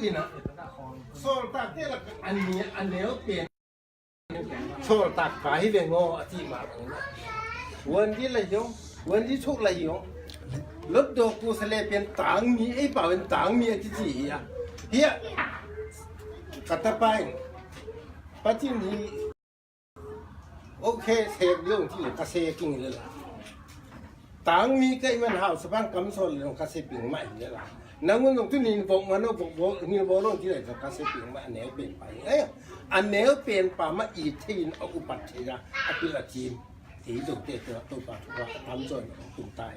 อีนะโซลตักเนี่ยละอันนี้อันเดียวเปลี่ยนโซลตักขายเป็นงอที่มาตรงนั้นวันที่ไรยงวันที่ชุกไรยงรถดอกกูเสลเป็นต่างมีไอ้ป่าเป็นต่างมีที่จีอ่ะเฮียกัตตาไปปัจจุบันโอเคเสกเรื่องที่กเกษตรกิ่งเลยล่ะต่างมีก็มันหาสะพานกำสนเรื่องเกษตรกิ่งใหม่เลยล่ะนั่งตรงที่นี่บอกมันว่าบอกนี่บอกเรื่องที่ไหนจะเกษตรกิ่งใหม่อันแนวเปลี่ยนไปอันแนวเปลี่ยนป่ามาอีทีนเอาอุปัตถิระอภิรจีนที่ถูกเตะตัวป่าถูกทำจนตุ่มตาย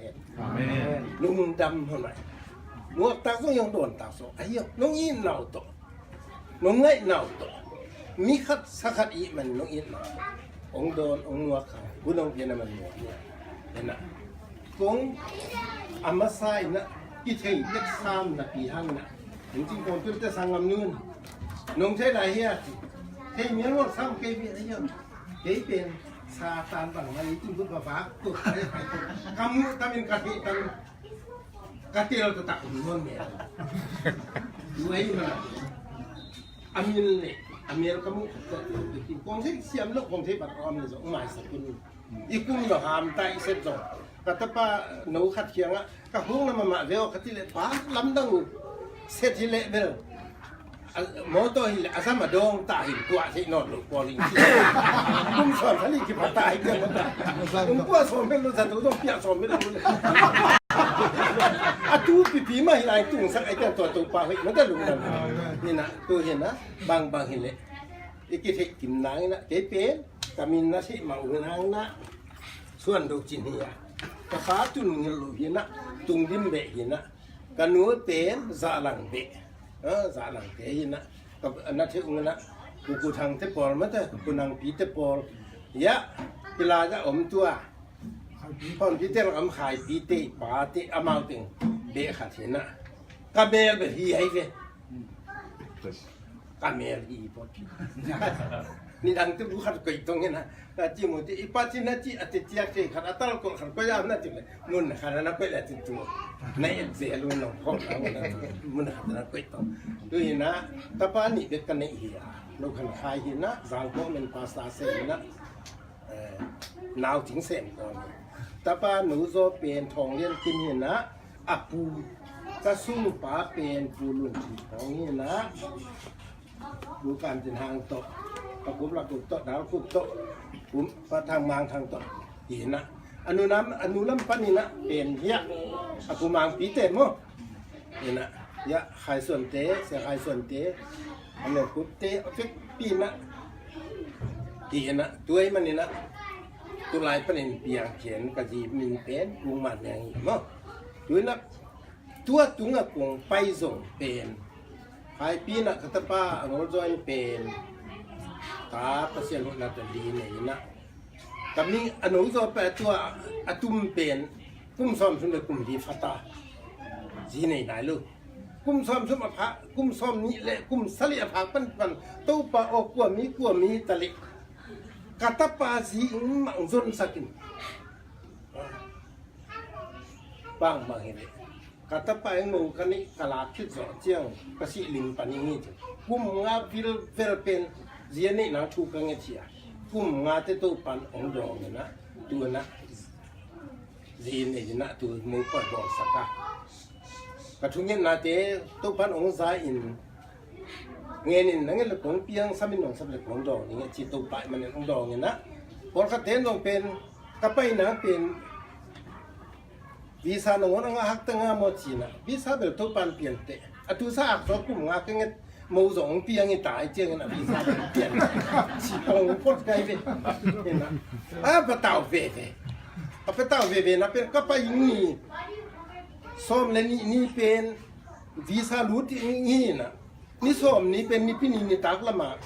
ลุงดำเท่าไหร่งัวตาก็ยังโดนตาโซ่ไอ้ยังน้องอินเหนาตัวน้องไงเหนาตัวมีขัดสักขัดอีมันน้องอินเหนาองโดนองงัวขาบุญองเพียนมันงัวเนี่ยเห็นนะกงอามาไซนะกี่เที่ยเล็กซ้ำนะปีหังนะจริงๆคนที่จะสั่งงำนู่นน้องใช้ได้เฮียเที่ยมีว่าซ้ำเกี่ยวอะไรยังเกี่ยวเป็นซาตานต่างมันจริงๆก็ฟ้าตัวใครใครตัวคำเป็นกะทิตันกะทิเราจะตักหัวเนี่ยดูไอ้มันอามินเลยอามินเราก็มุ่งกินกองเสียเสียมลูกกองเสียบัตรออมเลยสองหมายสักคนอีกคนเราหามไตเสร็จสองก็ถ้าป้าหนูขัดเคียงอ่ะก็หุ้งน้ำมันมาเวลขัดที่เละป้าล้ำดังเสร็จที่เละเบลหมอตัวหินอาสามาดองตาหินตัวที่นอนหลุดปอลิงคุ้มสอนทะเลกี่พัตตายเกินมันตายคุ้มกว่าสอนไม่รู้สัตว์ต้องเปียกสอนไม่ได้เลยอะตู้ปีไม่ไรตุ้งสักไอ้เจ้าตัวปลาเฮ้ยมันก็รู้นะนี่นะตัวเห็นนะบางเห็นเลยอีกทีกินนางนะเก๋เป๋กามินนะสิมังนางนะส่วนดูจินเฮียกระฟ้าตุนเงินลูกเห็นนะตุงดิมเบะเห็นนะกันหนูเป็นซาลังเบะซาลังเบะเห็นนะกับอันนั้นที่อุ้งนะกูทางเทปอลมันแต่กูนางปีเทปอลยะเวลาจะอมตัวพอนพี่เต้เราขายปีเตปาเตอามาตึงเบะขัดเห็นนะกาเมลเบะฮีไอเวกาเมลฮีพอดีนี่ดังที่รู้ขัดกุยตรงนี้นะแต่จีมุติอีปัจจินาจีอติเจียเกขัดอัตราคนขัดก็ยามนั่นจริงเลยมุนขัดนั่นก็เลยติดตัวในเอเซลุนน้องพ่อเราเนี่ยมุนขัดนั่นก็ต้องดูเห็นนะแต่ป้านี่เด็กกันในเฮียลูกขันขายเห็นนะจางก็เป็นภาษาเซนนะนาวถึงเซนก่อนแต่ป้าหนูโซเป็นทองเลี้ยงกินเห็นนะอาปูก็สู้ป้าเป็นปูลุ่นของนี่นะดูการเดินทางโตประกบหลักโตดาวคุบโตผมพระทางมังทางโตเห็นนะอนุน้ำปันนี่นะเป็นเหี้ยอากูมังปีเต็มมั้งเห็นนะยะขายส่วนเตะเสียขายส่วนเตะอันนี้กูเตะฟิกปีนะเห็นนะตัวไอ้มันนี่นะตัวลายปันนี่เปียกเขียนกระจีมินเป็นกูมันอย่างนี้มั้งตัวนะตัวตุงอะกงไปส่งเป็นไอปีน่ะคัตป้าโรจอยเป็นตาเปอร์เซ็นต์นัดดีเนี่ยนะกับนี้อนุโซแปตัวอตุมเป็นกุ้มซ้อมสมเด็จกุ้มดีฟัตตาจีในไหนลูกกุ้มซ้อมสมอภะกุ้มซ้อมนี้แหละกุ้มสลิอภะปันตู้ปะออกกว่ามีตะลิคัตป้าสีมังซนสักินบางเห็นkata pa yang mau kan ni kalakit so jiang kasi ling paning ni kum nga Philippine zia ni nang thu kang etia kum nga te to pan ong dong na tu na zin ni na tu mu pa bo saka ka thung yen na te to pan ong za in nge ni nang le kong piang samin nong sab le kong dong ni chi to pa man ong dong ni na por ka ten dong pen ka pai na pen visa nong orang hak tengah mau Cina visa bertu pan piante atu sa ak so kum ngak nget mau zong piang ni tai jeng na visa pian si pong pot kai ve na apa tau ve na pen ka pa ni som le ni pen visa lut ni na ni som ni pen ni pin ni tak lama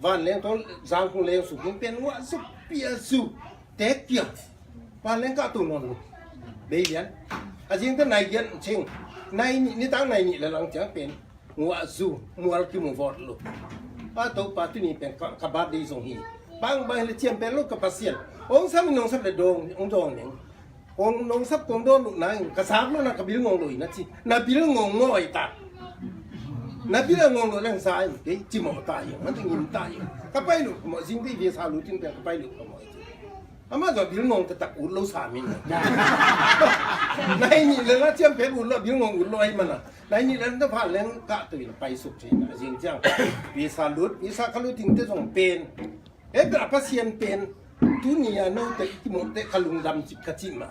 van leng to jang kung leng su pen wa su pia su tek pia van leng ka tu non bây giờ, riêng cái này hiện chừng này ní tháng này ní là lòng chẳngเป็นงัวซูงัวที่มัววอดลูกป้าโตป้าที่นี่เป็นกบฏดีส่งหีบางเลยเทียมเป็นลูกกับปัสเซียนองค์ซ้ำนองซ้ำเด็ดดงองค์ดองเนี่ยองค์นองซ้ำกงโดนลูกนายกระซับลูกนักบิลงงลุยนะจีนักบิลงงง่อยตา那别人我那啥，给鸡毛大用，反正人大用，个摆路么现在别啥路正边个摆路个么。阿妈就别人我特อุด路สามินนายนี่เลยนะเจ้าเพชรอุดแล้ว别人我อุดลอยมันน่ะนายนี่แล้วถ้าผ่านเรื่องกะตัวไปสุขจริงนะจริงจังวีซ่าลุดวีซ่าเขาลุดถึงจะส่งเป็นเอ๊ะแบบพัศยันเป็นทุนี่อ่ะนู้นแต่ที่มันแต่ขลุงดำจิบกระจิมา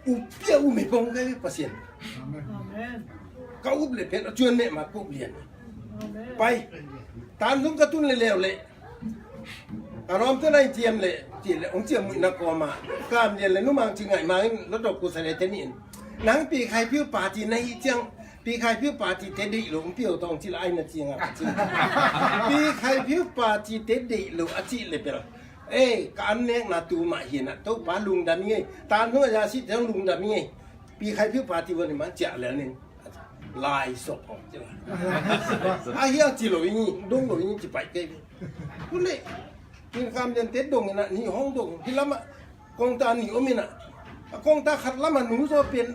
อุบเปียอุไม่กงกันพัศยันเขาอุบเลยเป็นชวนเนี่ยมาปุ๊บเรียนไปตามทุ่งกระตุ้นเร็วเลยอารมณ์ตัวไหนเจียมเลยจีเลยองเจียมนักกอมากล้ามเรียนเลยนุ่มมังจริงไงมาแล้วดอกกุศลเทนินหนังปีใครพิ้วป่าจีในจังปีใครพิ้วป่าจีเตดิหลงเปียวตองจีละไอนะจริงอ่ะจริงปีใครพิ้วป่าจีเตดิหลงอจิเลยเป็นเอ้การเลี้ยงนาตูมาเห็นนะตัวป่าลุงดำยังไงตามทุ่งยาสิเจ้าลุงดำยังไงปีใครพิ้วป่าจีวันนี้มันเจ๋อแล้วเนี่ยลายศพของเจ้าไอ้เหี้ยจีหลงยังไงดงหลงยังไงจีไปเก็บกูเลยมีคำเดินเต็ดดงนะนี่ห้องดงที่ละมากองตาหนีอมินะกองตาขัดละมันหนูจะเป็น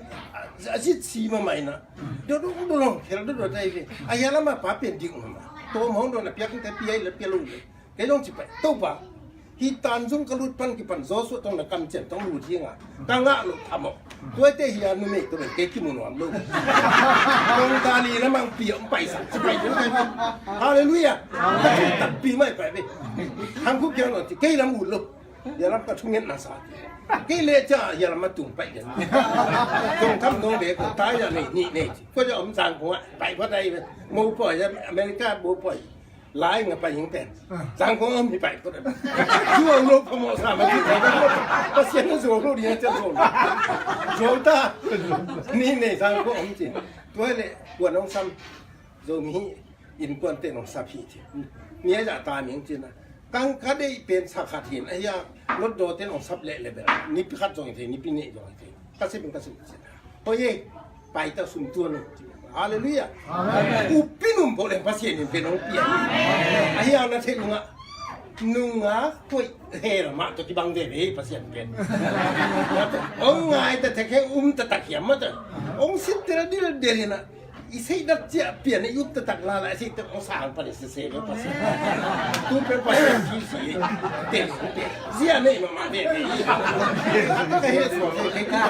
อาชีพสีมาใหม่นะเดี๋ยวดูลองเห็นดูดูใจสิอายาละมาป้าเปลี่ยนดิ่งมาตัวห้องดงนะเปียกแต่เปียเลยเปียลุเลยแกลงจิไปตัวป่ะที่ตานซุ่มกระลุดปันกี่ปันโซสุต้องนักกำเจ็บต้องรู้ที่ไงกังะลุทำออกตัวเตะเฮียนุ่มเอกตัวเป็นเก๊กมุนวันลูกกองตาลีแล้วมันเปียกไปสั่งจะไปยังไงฮาเลลูยาตัดปีไม่ไปไปทำคุกยังหน่อยที่เกย์ละมุนลูกอย่ารับกระชุ่มเงินน่าสาเกย์เละจ้าอย่ารับมาตุ่มไปกันตรงทำตรงเด็กตายอย่างนี่ก็จะอมสั่งผมไปเพราะใดมูปล่อยอเมริกามูปล่อยหลายเงินไปยังเป็นสังคมมีไปก็ได้ช่วงโลกพมสามที่ไหนก็เสียงสูงรูดีนะจะสูงโจตานี่ในสังคมจริงตัวเลยกวนน้องซ้ำโจมีอินกวนเตน้องซาพีที่เนี่ยจะตาเหมือนจริงนะกังคัดได้เป็นสักขัดเห็นไอ้ยารถโดดเตน้องซับเละเลยแบบนี่พิคัดจงทีนี่ปีนี้จงทีก็สิเป็นก็สิเพราะยังไปแต่สุ่มตัวนึงฮาเลลูยาอุปินุมพอเลยภาษาเนี่ยเป็นองค์เปียไอ้ยานั่นเท่ลุงอ่ะนุ่งอ่ะคุยเฮล่ะมาตัวที่บังเดบีภาษาเป็นองค์ไงแต่แค่ตะตักเขียมมาแต่องค์สิทธิ์ระดิลเดรินะอีสิ่งนั้นจะเปลี่ยนในยุคตะตักลาละสิ่งที่องค์สร้างปฏิเสธแล้วภาษาตัวเป็นภาษาที่สีเต็มเสียเนี่ยมาเด็ดก็แค่ส่วนที่เขา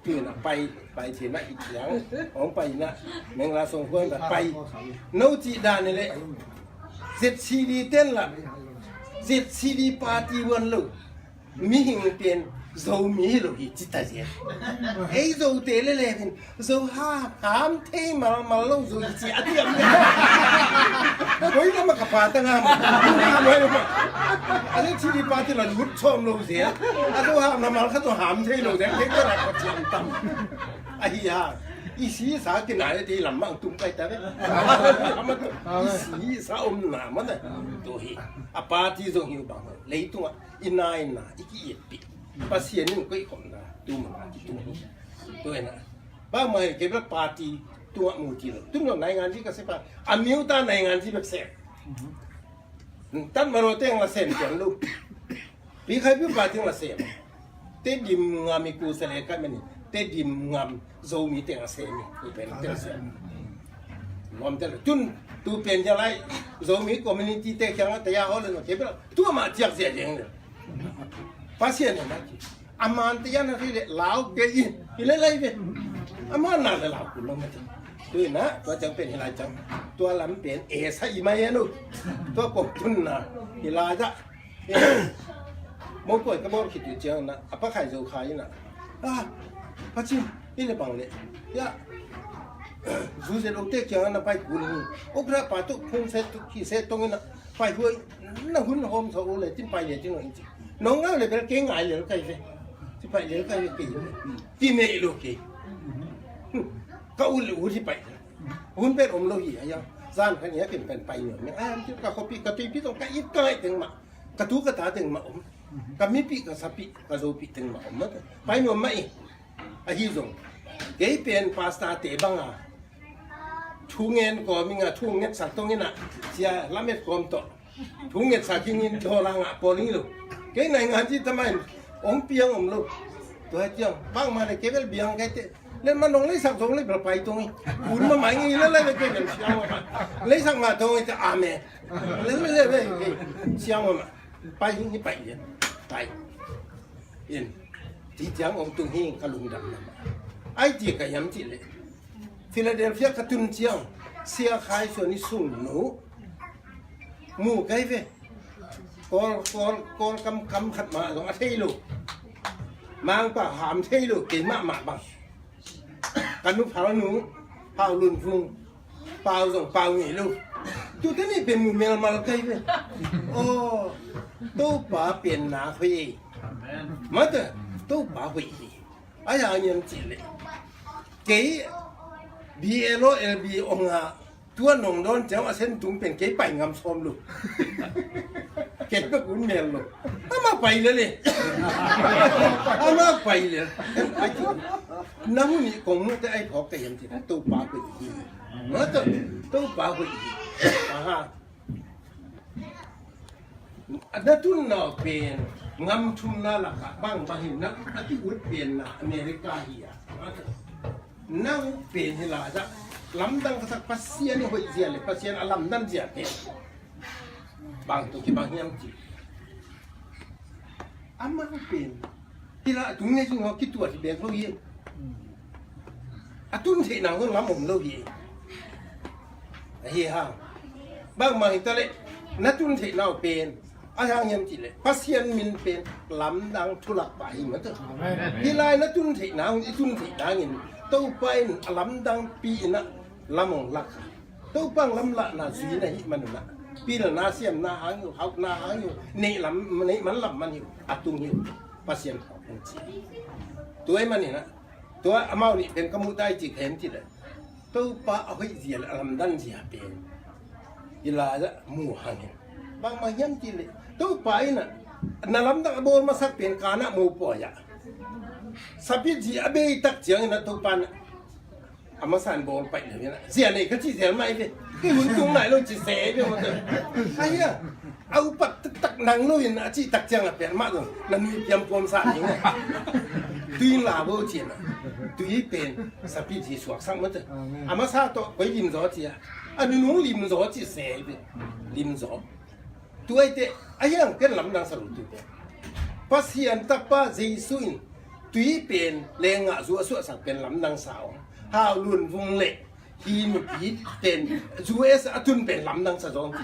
คือนะไปที่นั่นอีกอย่างของไปนะแมงลาส่งเพื่อนไปโนจิดานี่แหละเสร็จซีดีเต้นละเสร็จซีดีปาร์ตี้วันลูกมีหิงเป็นโซมีลูกจิตใจไอ้โซเตะเลยเป็นโซฮ่าถามเทมาลูกโซจิอาทิตย์นี้โอ้ยแล้วมันขับผ่านตั้งงานเลยอันนี้ซีดีปาร์ตี้เราลุดชมลูกเสียอันตัวห้ามมาเขาตัวหามเทลูกแต่เด็กก็รักก็เจียมตั้มไอ้ยาอีสีสากินไหนที่ลำมั่งตุ้มไปแต่เนี่ยอีสีสาอมหนามันเลยตัวเหี้ยอาปาร์ตี้ส่งหิวบังเลยตัวอินายน่ะอีกอีปีภาษาหนึ่งก็อีกคนนะตัวมันตัวน่ะบ้านเมืองเก็บแล้วปาร์ตี้ตัวมูจิเลยตุ้มเราในงานที่ก็เสียป่ะอามิวตาในงานที่แบบเสียตั้งมาโรเตงละเซนจังลูกพี่ใครพี่ปาร์ตี้ละเสียเต็ดิมงามิกูเสลกันมันนี่เต็ดิมงามโซมีเตงละเซนี่คือเป็นเตงเสียรวมแต่ละจุนตัวเป็นยังไงโซมีคอมมูนิตี้เตะยังแต่ยาเขาเลยเก็บแล้วตัวมาจากเสียยังเลยภาษาเนี่ยนะอามันที่ยันอะไรเลยลาวเกยินฮิเลไลเวอามันน่าจะลาวคุณลงมาตัวนะตัวจังเป็นฮิลาจังตัวลำเป็นเอสไอมาเยนุตัวกบทุนนะฮิลาจ้ะมองป่วยก็บอกคิดอยู่เจียงนะอ่ะป้าไข่โจขายนะพระชิมนี่เลยบังเลยยะจูเซลเตะเจียงนะไปกุลโอ้พระป่าตุพงเซตุขีเซตรงนี้นะไปเพื่อน่าหุ่นหอมสาวเลยจิ้มไปเลยจิ้มเลยจริงน้องเลยเป็นเก่งไงเลยใครเฟ่ที่ไปเลยใครเก่งที่เมย์ลูกเก่งก็อุ่นอุ่นที่ไปหุ่นเป็นอมโลหิตยังซ่านแค่นี้เป็นไปเหนื่อยเนี่ยที่กับเขาปีกับตีพี่ต้องการยิ่งใกล้ถึงมากระทุกระตาถึงมาอมกับมีปีกับสับปีกับโซปีถึงมาอมมั้งไปหนุ่มไหมไอ้ฮิซงเกี่ยเป็นพาสต้าเตะบังอ่ะทุ่งเงินก็มีงาทุ่งเงินสัตว์ตรงนี้น่ะเสียละเม็ดกลมโตทุ่งเงินสัตว์ที่นี่โดนอ่ะปอลิงลูกเกี่ยในงานที่ทำไมองเปียงลูกตัวเจ้าบางมาเลยเกี่ยเบียงแค่ เล่นมันลงเลยสักตรงเลยไปตรงนี้คุณมาหมายงี้แล้วเลยก็ยังเชี่ยวมาเลยสักมาตรงนี้จะอาเมเลยเชี่ยวมาไปนี่ไปเนี่ยไปเห็นที่จังองตุงเฮงกะลุงดำไอ้จีก็ยังจีเลยฟิลาเดลเฟียกระตุ้นเจียงเสียขายส่วนนี้สูงหนูหมูไก่เว้กกำขัดมาตรงอาเทลูมังป่าหามเทลูเก่งมากบังกันนุเผาหนูเผาลุนฟุงเผาส่งเผาหนีลูกตัวนี้เป็นหมูเมลมาไก่เว้โอ้ตู้ป่าเปลี่ยนหนาคุยมาเถอะตู้ป่าคุยไอ้ยังยังจีเลยเก๋ BLB องค์ตัวหนุ่มโดนเจ้าเส้นถุงเป็นเก๋ไปงำซ้อมลูกเก๋ก็คุ้นเมลลูกถ้ามาไปเลยถ้ามาไปเลยไอ้ที่น้ำนี่คงไม่ได้ไอ้พอแต่ยังที่ตู้ป่าคุยมาเถอะตู้ป่าคุยอันนั้นทุนน่ะเป็นงำทุนน่ะล่ะค่ะบางเห็นนะอันที่อุดเป็นน่ะอเมริกาเฮียนั่งเป็นที่ละจ้ะลำดังสักพัสเซียนหัวเสียเลยพัสเซียนลำดังเสียเป็นบางตัวที่บางอย่างจีอามาเป็นที่ละตรงนี้จึงเขาคิดตัวที่เบงเราเยี่ยตุนที่นั่งก็ลำผมเราเยี่ยเฮียฮะบางมาเห็นตัวเล็กนัตุนที่เราเป็นอาหารยังจีเลยพัสเซียนมินเป็นลำดังทุลักไปเหมือนเดิมที่ไรนัตุนที่นั่งตุนที่นั่งเงินตู้ไปลำดังปีน่ะลำของลักตู้ปังลำละน่ะสีน่ะฮิมันน่ะปีละน่าเสียมน่าหางอยู่เขาน่าหางอยู่นี่ลำนี่มันลำมันอยู่อัตุงอยู่พัสเซียนเขาเป็นจีตัวไอ้มันนี่นะตัวอามานี่เป็นกมุได้จีเห็นที่เลยตู้ปะเอาไปเสียลำดังเสียเป็นยีลาจะหมู่หันบางมาเยี่ยมจีเลยตู้ไปน่ะน่ะลำดังโบนมาสักเป็นการน่ะหมู่ป่อยสับปีจีอเบยตักเจียงนะตู้ปันอามาสั่นโบนไปเลยนะเสียนี่ก็จีเสียไม่เป็นที่หุ่นตรงไหนเราจีเสียไปหมดเลยไอ้เนี่ยเอาปัดตักนังเราอย่างน่ะจีตักเจียงอะเปลี่ยนมากเลยนั่นมีเตรียมปนสารยังไงตุยลาโบจีน่ะตุยเป็นสับปีจีสวกสั่งมาเถอะอามาสั่งตัวไปริมจอจีอ่ะอันนู้นริมจอจีเสียไปริมจอตัวไอ้เด็กไอ้ยังก็ลำดังสรุปตัวพัสเซียนตับป้าจีซุยตุยเป็นแรงอ่ะสัวสักเป็นลำดังสาวฮาวลุนฟงเล็กฮีนุปีเป็นจูเอสตุนเป็นลำดังสะจงจี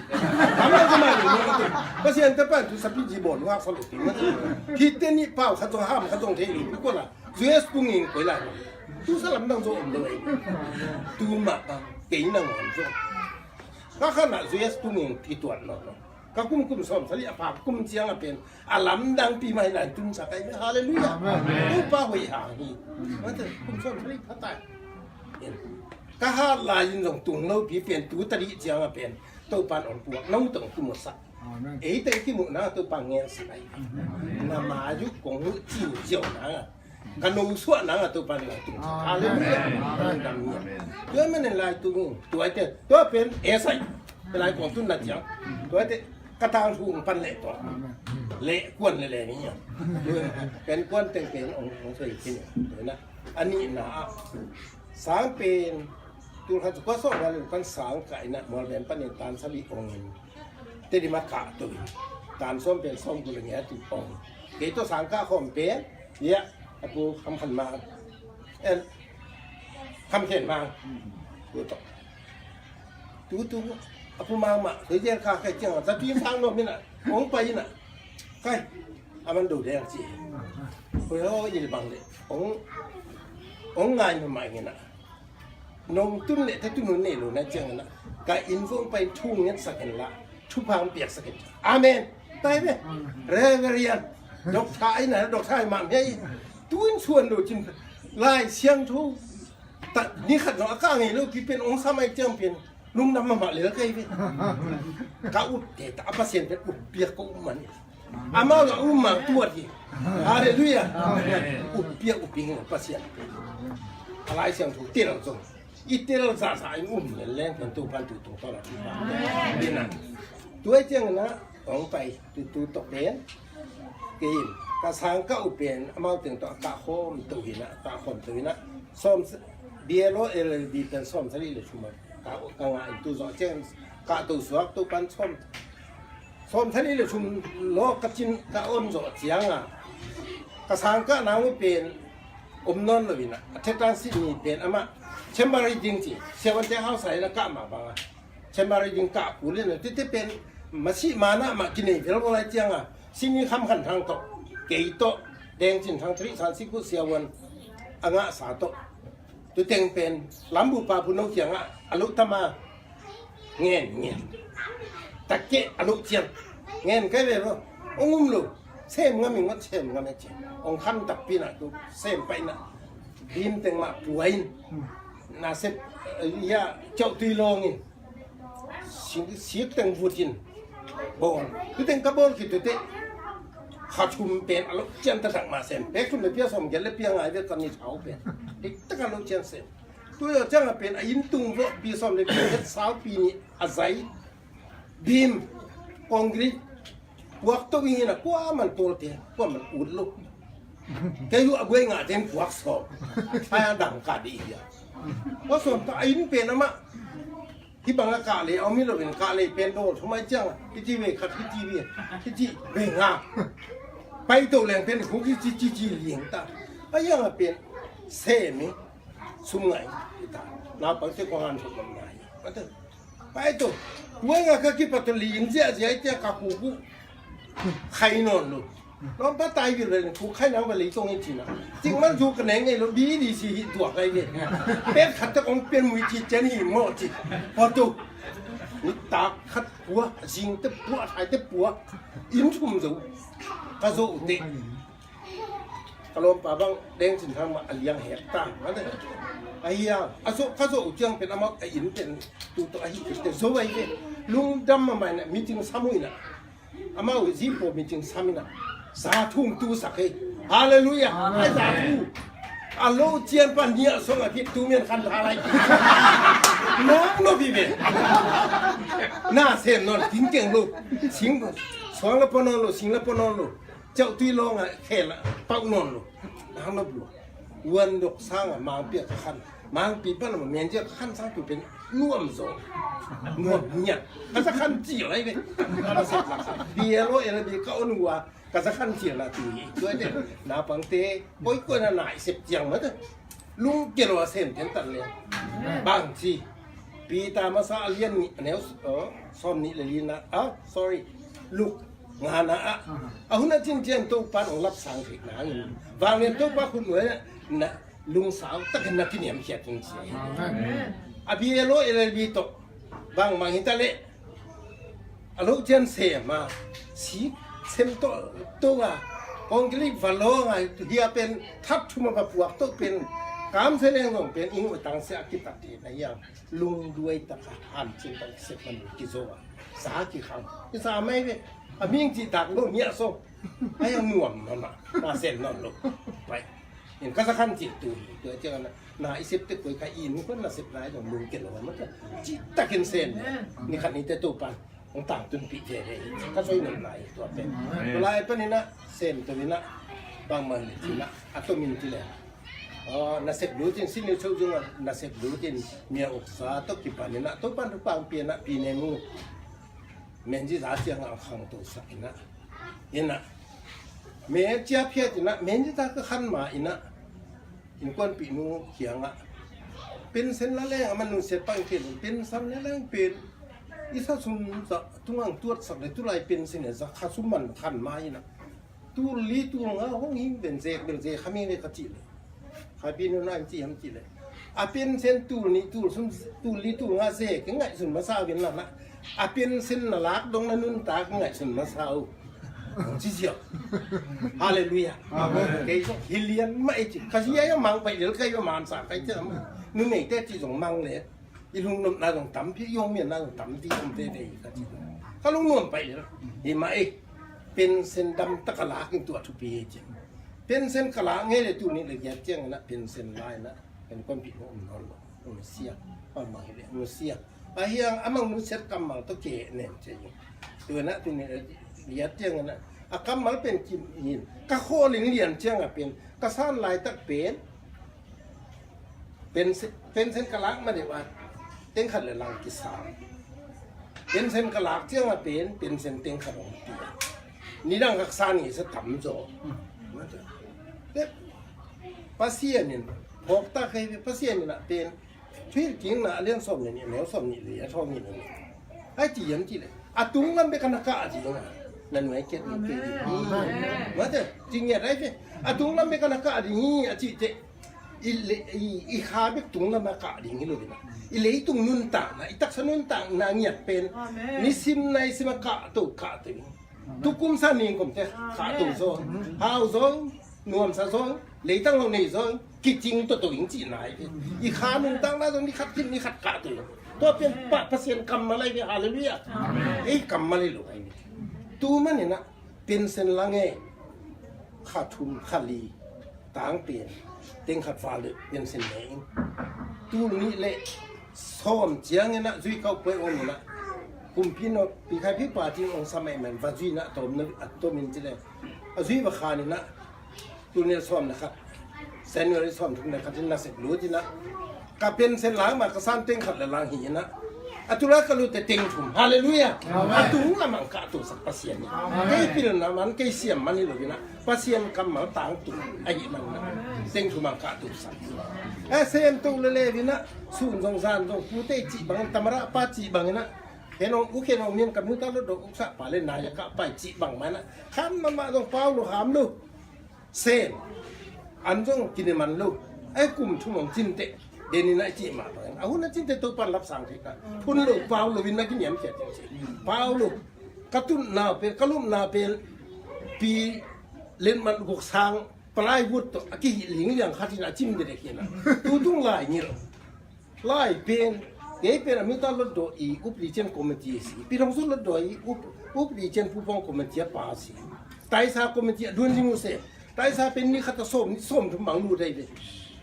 ลำดังก็มาอย่างนี้ก็เป็นพัสเซียนตับป้าตุสับปีจีบอลว่าสรุปถึงมันคิดเต้นนี่เปล่าเขาต้องห้ามเขาต้องเทลีทุกคนละจูเอสตุ้งเองไปเลยตุสลำดังโจมเลยตุมาตังเก่งนังหันโจก็ขนาดจูเอสตุ้งเองที่ตัวนั่นก็กุ้มสมสลีอาภากุ้มเจียงเป็นอาลำดังปีใหม่หลายตุนสักไอ้ฮาเลลูยาตู้ป้าหวยหางนี่มันจะกุ้มสมสลีพัตตาก็ฮาลายยินส่งตุงเราผีเปลี่ยนตู้ตรีเจียงเป็นตู้ปานอ่อนปวกน้องต้องกุ้มสักเอ้แต่ที่หมู่น่าตู้ปางเงี้ยสักนามายุกงจิ้วเจียวนังกันนูสวนังตู้ปานหลายตุนฮาเลลูยาดังเนี่ยตัวมันหลายตุงตัวไอ้ตัวเป็นเอสไอเป็นลายของตุนนัดเจียงตัวไอ้กระทางถูกปันเละตัวเละกวนเละๆนี่เป็นกวนเต็งเป็นองค์สวยจริงเลยนะอันนี้นะสางเป็นตัวขันก็ส่งมาเลยกันสางไก่นะมอลเป็นปันตานสลีองเตดิมาขาตัวตานส้มเป็นส้มกุหลาบเงี้ยตุองเกตัวสางก้าขอมเป็นเยอะปูคำขันมาคำเขียนมาตัวต่อตัวปูมาเคยเจอข้าใครเจ้าสัตว์ที่ฟังโน้มนี่น่ะองไปน่ะใครมันดูแดงจีเพราะว่ายินบังเลยองงานใหม่ๆน่ะนงตุ้นเละถ้าตุ้นนี่รู้นะเจ้าน่ะก็อินโฟไปทุ่งเงี้ยสักเห็นละทุกพังเปียกสักเห็นอาเมนตายไหมเรียนดอกท้ายน่ะดอกท้ายมันให้ตุ้นชวนดูจริงลายเสียงทุกแต่นี่ขัดหน้าก้างไงลูกที่เป็นองค์สมัยเจ้าเป็นลุงนำมาเลยแล้วไงพี่ก้าอุดเด็ดอาภาเสียนเป็นอุดเปียกก็อุ้มมันอามาก็อุ้มมันตัวที่ฮาเลลูยาอุดเปียกอุดปิงอาภาเสียนอะไรเสียงถูกเตะเราจงอีเตะเราสาสายอุ้มเลยแรงเป็นตัวพันตัวตลอดที่บ้านนี่นะตัวเจ้านะของไปตัวตกเบนกินกระสังก็อุดเป็นอามาถึงตัวกะโคมตัวหินนะกะโคมตัวหินนะ ส้มเบียร์โลเอลดีเป็นส้มสลีเลยชุมกะกะงานตัวเจ้ากะตัวสวกตัวปันส้มสลีเลยชุมโลกะจินกะอ้นโจเจียงอ่ะกะสังกะนางไม่เป็นนอนเลยนะเทตังสิมีเป็นอะมาเชมบารีจริงจีเชวันเจ้าใส่ละกะมาบางเชมบารีจริงกะกูเลยนะที่เป็นมาชิมานะมากินเองเราอะไรเจียงอ่ะสิ่งนี้คำขันทางโตเกยโตแดงจินทางทรีสันสิกุเสียวันอ่างะสาโตตัวเต็งเป็นลำบุปผาพุนกเสียงอ่ะอลุตมาเงี้ยตะเกะอลุเจียงเงี้ยก็เลยว่าองค์ลูเส้นงั้นมีงั้นเส้นงั้นไม่เจ็บองค์ขันตับปีน่ะตัวเส้นไปน่ะดินเต็งมาป่วยน่าเสพยาเจ้าตุยลงนี่สิเต็งฟูจินบอลตัวเต็งกระบอกคิดตัวเต็งขาชุมเป็นอลุเจียนตะถังมาเส้นเป๊กชุมเป็นเพี้ยสมเกล็ดเพี้ยงไงเดี๋ยวตอนนี้เช้าเป็นเด็กตะกันอลุเจียนเส้นตัวเจ้าเป็นอายินตุงรถปีสมเลยเป็นสาวปีนี้อาศัยบีมคอนกรีตwaktu ini nak kuah man tolte kuah man ulu kayu ague nggak tem kuah so saya dang kadi ya waso tak ini pen ama hibang kali ami lo pen kali pen do cuma jang kiji we kat kiji we kiji we nga pai to leng pen ku kiji liang ta ayang pen semi sungai kita na pa se kuan so mai betul pai to we nga ka ki pat liang ja ja ja ka kuใครนอนลูกน้องป้าตายอยู่เลยถูกใครน้ำไปเลยตรงนี้จริงนะจริงมันถูกกันไหนไงเราบีดีสิตัวอะไรเนี่ยเป็นขัดตะกงเป็นมือจีเจนี่หมดจีพอตัวนี่ตาขัดปัวจิงเตปัวไทยเตปัวอินชุ่มจู่กระโจเด็กกระลมป่าบังแดงสินทางมาเลี้ยงแหกตานั่นเลยไอ้ยาอาสุกระโจเจียงเป็นอมตะอินเป็นตัวไอ้เป็นโซ่ไอ้เนี่ยลุงดำมาใหม่เนี่ยมีจริงสามุยน่ะอามาวิจิโปมีจริงสามินะสาธุตูสักให้ฮาเลลูยาให้สาธุอัลโลเจียนปันเนียส่งอาทิตย์ตูเมียนคันทาไรน้องโนบิเบหน้าเส้นนอนทิ้งเก่งลูกสิงสองละปนอนลูกสิงละปนอนลูกเจ้าตุยลงอ่ะแค่ละเป้านอนลูกน้องนบลูกวันดอกสร้างอ่ะมังเปียกขันมังปีปั้นมันเมียนเจ้าขันสร้างตัวเป็นน่วมโซ่น่วมเนี่ยก็จะขันจีอะไรเนี่ยเบียร์โรเอลบีก็อุ่นวัวก็จะขันจีละตีด้วยเนี่ยน้าปังเต้บอยก็น่าหน่ายเสียบจังมั้งลุงเกล้าเส้นเต็มตันเลยบางทีปีตามาซาเลียนแนวซ้อมนี่เลยนะsorry ลูกงานนะเอาหุ่นจริงจริงตัวปั้นของรับสั่งผิดนะวางเรียนตัวปั้นคุณเหมือนนะลุงสาวตั้งแต่นักที่เนี่ยมันเขียนจริงๆอาบีโลเอลบีโตบางมาหินทะเลอารมณ์เจนเสียมาสีเซมโตตัวคอนกรีตวาโลไงเดียเป็นทับชุมกับพวกโตเป็นกามเสลงต้องเป็นอิงอุตังเสียกิตัดที่ไหนอย่างลุงด้วยตะขาหันจริงต้องเสพมันกิโซวะสากี่คำที่สาไม่เนี่ยอามีจิตตักโลเนี่ยส่งให้เอาหน่วมมันมาหน้าเส้นนอนลงไปเห็นก็สักขั้นจิตตูเดี๋ยวเจอนะนายสิบตึกคุยกับอินคนละ10 นายของลุงเกิดอะไรมันก็จิตตะเกินเส้นนี่ขันนี้แต่ตัวปันของต่างตุนปีเจเลยก็ช่วยหนุนไหลตัวเป็นเวลาไอ้ตัวนี้นะเส้นตัวนี้นะบางมันทีนะอัตโตมินทีเลยนาเสพดูจินสิ่งนี้ช่วยจังว่านาเสพดูจินเมียอกษาตกกี่ปันนี่นะตัวปันทุกปังเปลี่ยนนะปีในมือเมนจิตาเสียงอ่างขังตัวสักนะเห็นนะเมียเจ้าเพียจินะเมนจิตาก็ขันมาอินะอินก้อนปีนูเขียงอ่ะเป็นเส้นละแรงมันนุ่งเสพปังเขียนเป็นซ้ำละแรงเป็นอีถ้าสุ่มจะตุ้งอ่างตัวสักเลยตุ้งไรเป็นสิ่งเนี่ยจะข้าสุ่มมันขันมาอินะตู้ลีตู้งาห้องหิ้งเป็นเจขมิ้นเลยกระจิเลยขายปีนู้นน่าจีทำจีเลยเป็นเส้นตู้นี้ตู้สุ่มตู้ลีตู้งาเจก็ง่ายสุดมาซาเป็นนั่นละเป็นเส้นหลักดงนั้นนุ่นตาก็ง่ายสุดมาซาจีเจียวฮาเลลูยาเกย์ก็ฮิเลียนไม่จีข้าศึกยังมังไปเดี๋ยวใครก็มันสักใครจะมั่งนึกไม่ได้ที่ส่งมังเลยอีลุงนุ่มน่าส่งตั้มพี่ยงเมียน่าส่งตั้มที่ส่งเตะๆกันข้าลุงนุ่มไปเลยเห็นไหมเป็นเส้นดำตะกลากินตัวทุกปีจริงเป็นเส้นกลาเงี้ยเลยตัวนี้เลยแยกเจียงนะเป็นเส้นลายนะเป็นก้อนผิดของนอนมันเสียความหมายเลยมันเสียไอ้ยังอามังนุ่มเสร็จกำมังต้องเกะเนี่ยจริงตัวนั้นตัวนี้แยกเจียงนะอากำมันเป็นกินหินกะโคลิงเลียนเจียงเป็นกะซ่านลายตะเป็น เป็นเส้นกะลักมาเดี๋ยวว่าเต็งขัดเลยลังกิสามเป็นเส้นกะลักเที่ยงมาเป็นเส้นเต็งขนมเปียนี่ดังกักซานี่จะต่ำจ่อมาเถอะเด็กภาษีเนี่ยพกตาใครภาษีเนี่ยนะเป็นช่วยจริงนะเรื่องสมเนี่ยแนวสมนี่เลยชอบนี่เลยไอ้จีนจีเลยอะตุ้งลำไปกันนักกะจีนนะนั่นหมายเก็ตนี่เป็นมาเถอะจริงเนี่ยไรพี่อะตุ้งลำไปกันนักกะดีนี่อะจีเจอีขาเบกตุ้งลำมากะดีนี่เลยนะอีเลยตุ้งนุนต่างนะอีตักสนุนต่างนางเงียบเป็นนิสิมในสิมากะตุกะตุทุกคุมสานิงกุมเจ้ขาตุโซฮาวโซนวมซาโซเลยตั้งลงนี่โซกิจริงตัวหิงจีนายอีขานุนต่างนะตรงนี้ขัดกินนี่ขัดกะตุตัวเป็นปะเปอร์เซ็นต์กรรมอะไรเนี่ยฮาเลลูยาไอ้กรรมอะไรลูกไอ้นี่ตัวมันเนี่ยนะเป็นเส้นละไงขาดทุนขาดลีต่างเปลี่ยนเต็งขัดฟ้าเลยเป็นเส้นไหนตัวนี้เลยซ้อมเจียงเนี่ยนะจุยเขาไปโอนี่นะกุมพี่น้องปีใครพี่ป่าที่องค์สมัยมันว่าจุยนะตัวนึกตัวมินจีเลยจุยบักขานี่นะตัวนี้ซ้อมนะครับเส้นนี้ซ้อมทุกนะครับที่นักเสกรู้ที่นะก็เป็นเส้นหลังมากระสันเต็งขัดและหลังหีนะอัตุลาก็รู้แต่เต็งถุมฮาเลลูยาอัตุงละมันกะตุสักปัสเซียนนี่ไอ้ปีนั้นมันไอ้เสียมมันนี่หรือนะปัสเซียนกำมาต่างตุไอ้มันนะเต็งถุมมันกะตุสักไอ้เสียมตุเลเลวินะสูนสงสารตรงผู้เตจิบังตมระปาจิบังนะเห็นองค์เห็นองค์เมียนกับมุตาลดอกสักป่าเล่นนายกะไปจิบังมันนะข้ามมาตรงเป้าลูกหามลูกเส้นอันจงกินมันลูกไอ้กลุ่มชุ่มของจินเตเดนินะจีมาตัวเอาหุ่นจินเตตัวปันรับสั่งที่กันพุ่นลูกเปล่าลูกวินนักกินยำเขียดจริงๆเปล่าลูกกระตุ้นนาเป็นกระลุ่มนาเป็นปีเล่นมันหกสางปลายวุฒิตัวกี่หลิงอย่างข้าที่น่าจิ้มเด็กๆนะตัวตุ้งลายนี่หรอลายเป็นเก๋เป็นมิตรลดโดอีอุปริเจนคอมเมดี้สิปีรองสุดลดโดอีอุปริเจนผู้ปองคอมเมดี้ป้าสิไต่ซาคอมเมดี้ดวนจิมุเซ่ไต่ซาเป็นนี่ขัดส้มทุกบังรูได้เลย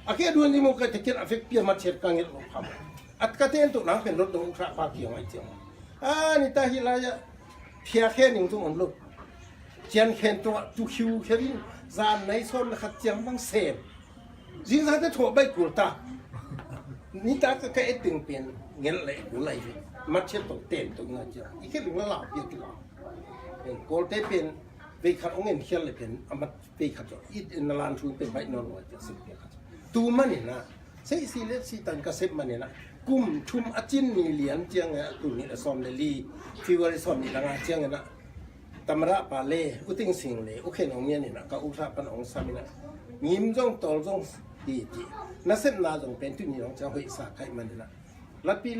อาเกดูนี่มันก็จะเกิดเอฟเฟกต์เปียมาเช็ดกันเงี้ยหรอกครับอัดกระเทียนตัวนั้นเป็นรถดงคราปากี่อย่างไอ้เจ้านี่ตาฮิลายะเพียแค่หนึ่งตัวมันลูกเจียนแค่ตัวตุคิวแค่นี้จานในโซนขัดเจียงบางเซมจริงๆจะถูกใบกุลตานี่ตาก็แค่ตึงเปลี่ยนเงี้ยเลยกุลอะไรมาเช็ดตัวเต็มตัวเงี้ยเจ้าอีกแค่ถึงละหลับเยอะกี่หลับกุลเต้เป็นไปขัดองเงินเขียนเลยเป็นอามาไปขัดตัวอีนลานชูเป็นใบนอนว่าจะสิบเปียขัดตัวมันเนี่ยนะใช่สิเลสสิตันกระเซ็บมันเนี่ยนะกุมชุมอาจินมีเหรียญเจียงเนี่ยตัวนี้ละซ้อมเลยลีฟิวเลยซ้อมนี่ละงาเจียงเนี่ยนะตำระปาเล่อุติงสิงเลยโอเคน้องเมียเนี่ยนะก็อุทาปันองสามินะยิ้มจ้องตอลจ้องดีจีนักเซ็บนาจ้องเป็นตัวนี้น้องจะหอยสาไก่มันเนี่ยนะรับปี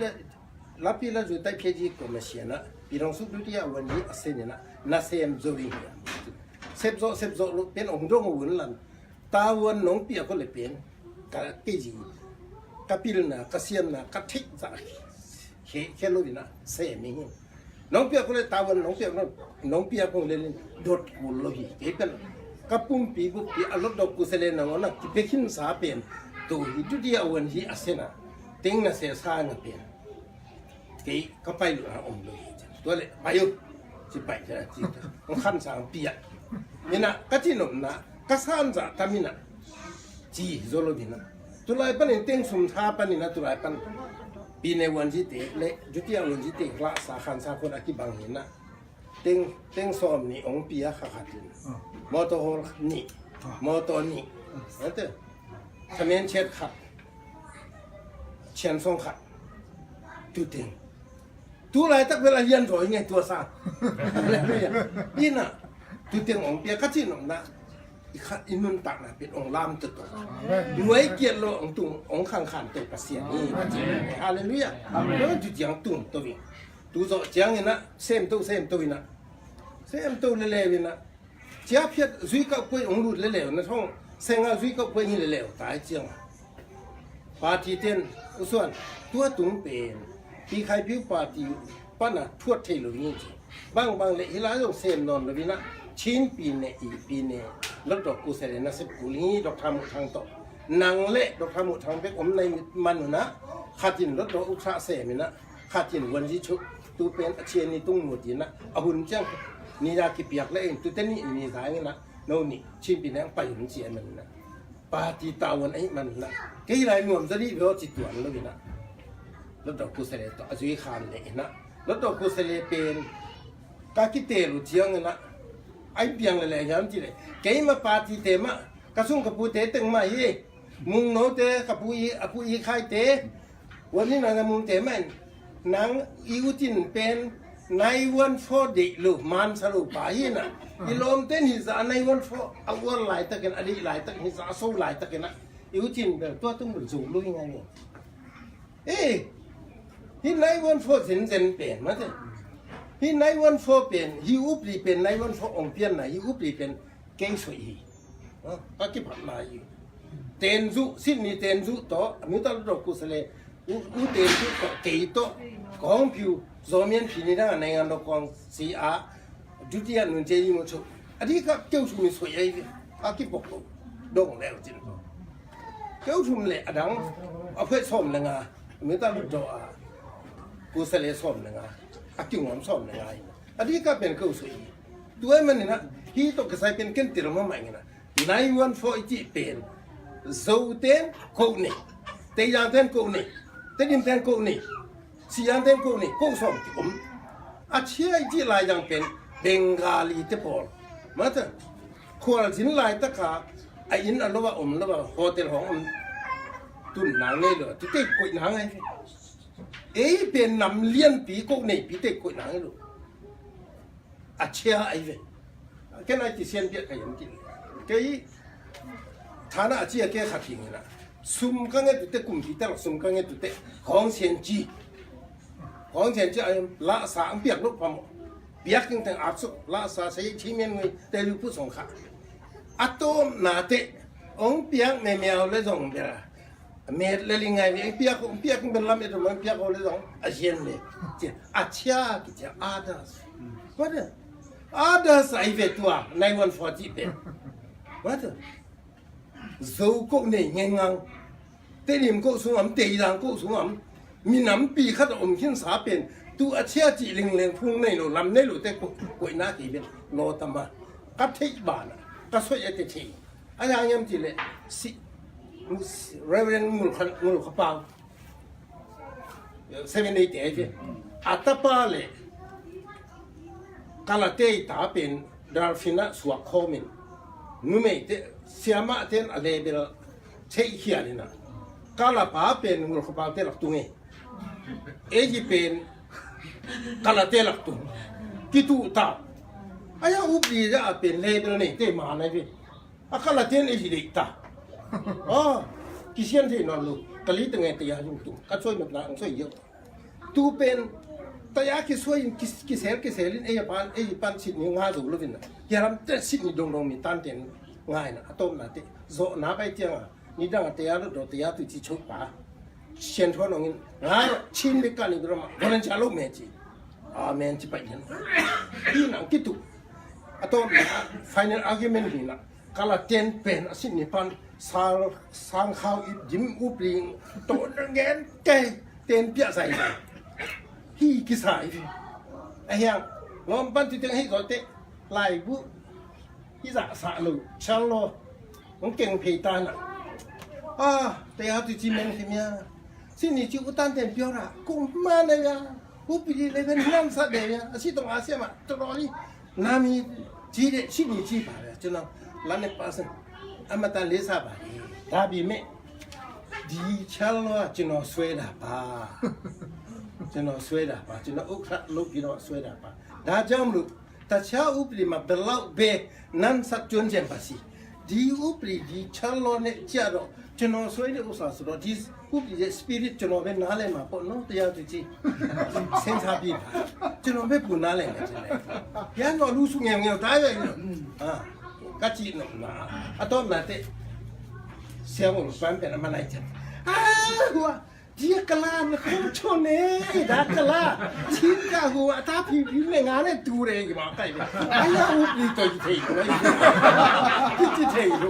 ละจุดใต้เพจีก็มาเชียนะปีน้องสุดดูที่วันนี้เส้นเนี่ยนะนักเซ็บโจริงเนี่ยเซ็บโจลูกเป็นองค์จ้องหุ่นลันตาวันน้องเปียก็เลยเป็นกะเกจีกะปิลนะกะเซียนนะกะทิจะแค่รู้นะเสียมีน้องเปียก็เลยตาวันน้องเปียก็เลยโดดกุลเลยเห็นกะปุ่มปีกุปีอารมณ์ดอกกุศลนะวันนั้นที่ไปขึ้นสาเป็นตัวที่จุดที่เอาวันที่อาเซนะติ้งนะเสียสางเป็นกี่ก็ไปหลวงอมเลยตัวเลยไปอยู่ที่ไปใช่ไหมที่ต้องขั้นสามปีอ่ะนี่นะกะที่หนุ่มนะกะสานจะทำนี่นะจีโซโลบินะตุลาปันเต็งสุนทาปันนี่นะตุลาปันปีในวันที่เตะเละจุดที่วันที่เตะละสาขันสาคนอากิบังเห็นนะเต็งซ้อมนี่องปีอะขาดเลยมอเตอร์นี่มอเตอร์นี่นั่นเถอะทำเนียนเช็ดขัดเชียนส่งขัดตุเต็งตุลาตักเวลาเรียนสอยไงตัวสร้างอะไรเนี่ยนี่นะตุเต็งองปีก็ที่หนุ่มนะอินุนตักนะเป็นองค์ลามตัวตัวหน่วยเกียรติโลองตุงองค์ขังขันตัวประเสียนี่ฮาเลลูยาแล้วจุดยังตุงตัวนี้ตัวโจเจียงนี่นะเซมตัวนะเซมตัวเล่ๆนะเจ้าเพียรจุยกับป่วยองค์รูดเล่ๆนะท่องเซงอาจุยกับป่วยนี่เล่ๆตายเจียงปาทีเตียนอุส่วนตัวตุงเป็นปีใครผิวปาทีปั้นน่ะทั่วเทลุนี่จีบางเลยฮิลาโยเซมนอนเลยนะชิ้นปีเนอีปีเนรถดอกกุศลนะสิบกุลีดอกทำทางต่อนางเละดอกทำทางเป็กอมในมันนะขาจินรถดอกอุชาเสมินะขาจินวันที่ชุตูเป็นเชียนี่ตุ้งหมดนะอาหุ่นจังนี่ยากิเปียกเลยตัวเต้นนี่สายนะโน่นนี่ชิ้นปีนั้นไปหุ่นเสียมันนะ ปาติตาวันไอ้มันนะกี่ไรหน่วมจะนี่เราจิตวันแล้วนะแล้วดอกกุศลต่อจุยขานเลยนะแล้วดอกกุศลเป็นกากิเตลุเจียงนะไอ้เปียงเลยยามจีเลยกี่มาปาติเตมะกระสุนกระปุเตตึงมาเย่มุงโนเตกระปุยอปุยไข่เตวันนี้นางมุงเตมันนางอิวจินเป็นในวันฟอดีลูกมันสรุปไปนะอีลมเต้นหิซาในวันฟอเอาวันไหลตะกันอดีไหลตะกันหิซาสู้ไหลตะกันนะอิวจินเดี๋ยวตัวต้องสูงลุยไงเนี่ยที่ในวันฟอเซนเซนเปลี่ยนมาเถอะที่ในวันฟอเปลี่ยนฮิวปลีเป็นในวันฟอองเปลี่ยนไหนฮิวปลีเป็นเก่งสวยก็คิดผ่านมาอยู่เต้นจุสิ่งนี้เต้นจุต่อมิตรดอกกุศลอุเต้นจุต่อเกี่ยต่อกองผิวจอมยันพินิจในงานดอกกองสีอาจุดที่อันนู้นเจยิ่งชุบอันนี้ก็เกี่ยวชุมสวยไอ้ก็คิดบอกดงแล้วจริงเกี่ยวชุมเลยอันนั้นเอาเพื่อส้มเลยไงมิตรดอกกุศลส้มเลยไงอากิ้งหอมส้มเลยไงอันนี้ก็เป็นเกี่ยวสวยตัวมันนี่นะที่ต้องกระใสเป็นเก่งติดลงมาใหม่นะในวันฟอยจีเป็นzou ten kou ni te yang ten kou ni te dim ten kou ni si yang ten kou ni kou som ki a chia ji lai yang pen bengali te pol mata khwal jin lai ta kha a in a lo wa lo wa hotel hong tun nang nei lo ti te koi nang ai pen nam lien pi kou ni pi te koi nang lo a chia ai ve ken ai ti sian pia ka yam ki keฐานะที่แก่ขัดทิ้งนะสุ่มกันเงี้ยตัวเต็กลุ่มที่แต่ละสุ่มกันเงี้ยตัวเต็กของเชียนจีไอ้ละสามเปียกลุกพอมเปียกยังแต่อาสุละสาใช้ชิ้นเงินเงยแต่ลูกผู้สงขาอัตโตนาเตองเปียกแมวเลยส่งเปียกเม็ดเลยยังไงเปียกเป็นลำเอ็ดมันเปียกเลยส่งอาเชียนเลยเจ้าอาเชียกิจอาดัสว่าเด้ออาดัสไอเวตัวในวันฟอร์จีเป็นว่าเด้อzou ko ne ngengang te lim ko sungam te dang ko sungam minam pi khat hin sa pen tu a chia chi ling leng phung nei lo lam nei lo te ko na ki ben lo tama ka thei ba na ka so ye te thi aya yam ti le si reverend mul khapa 78 age atapa le kala te ta pen dalfina suak khomin nu me te siama ten a level chei hian ina kala pa pen ngul khapa te lak tunge eji pen kala te lak tu kitu ta aya upi ja pen level nei te ma nai bi akala ten eji de ta kisian the non lu kali tenge te ya jung tu ka choi mat na ang choi yo tu pen ta ya ki soi ki selin e pan chit ni nga du lu vin na yaram te sit ni dong mi tan ten ngai na atom na te zo na bai tiang a ni dang te ya do te ya tu chi chok pa xian thon ong nga chin le ka ni bro ma bolan cha lo me chi amen chi pai yan hi na ki tu atom final argument ni na kala ten pen asin ni pan sang khao i jim u pling to ngen ke ten pia sai hi ki sai ai yang lom pan ti teng hi go te lai buที่จะสะลุช่างโลมันเก่งเพตานะแต่เอาที่จีเมนที่เมียสิ่งนี้จิวตันเต็มเปียวละกูมาเลยอ่ะกูไปดีเลยเป็นน้ำสัตว์เดียวสิ่งตรงอาเซียนมาตลอดนี่น้ำมีจีเดสิ่งนี้จีบอะไรจนเราล้านเนปาสันอามาตาเลซ่าบารีดาบีเมดีช่างโลจนเราสวยละป่าจนเราสวยละป่าจนเราอุกระลุกจนเราสวยละป่าดาจอมลุกแต่เช้าอุปริมาเบลล์เบนั่นสักจนเจมปัสสีดีอุปริดีชาลโลเนเจ้าโรจนเราสวยเลยอุตส่าห์สุดดีอุปริสปิริตจนเราเป็นนาเลมาปนโนตัวอย่างที่เซนซาบีจนเราเป็นผู้นาเลกันใช่ไหมยังเรารู้สุงเงี้ยตายเลยกัจจินนะอะตอนนั้นเตเสียงอุลฟันเป็นอะไรจังหัวdia kalah nak kau ni, dah kalah. Cinta gua tapi pilih ngane ture gimana kai. Ayah upi tu jadi, jadi tu.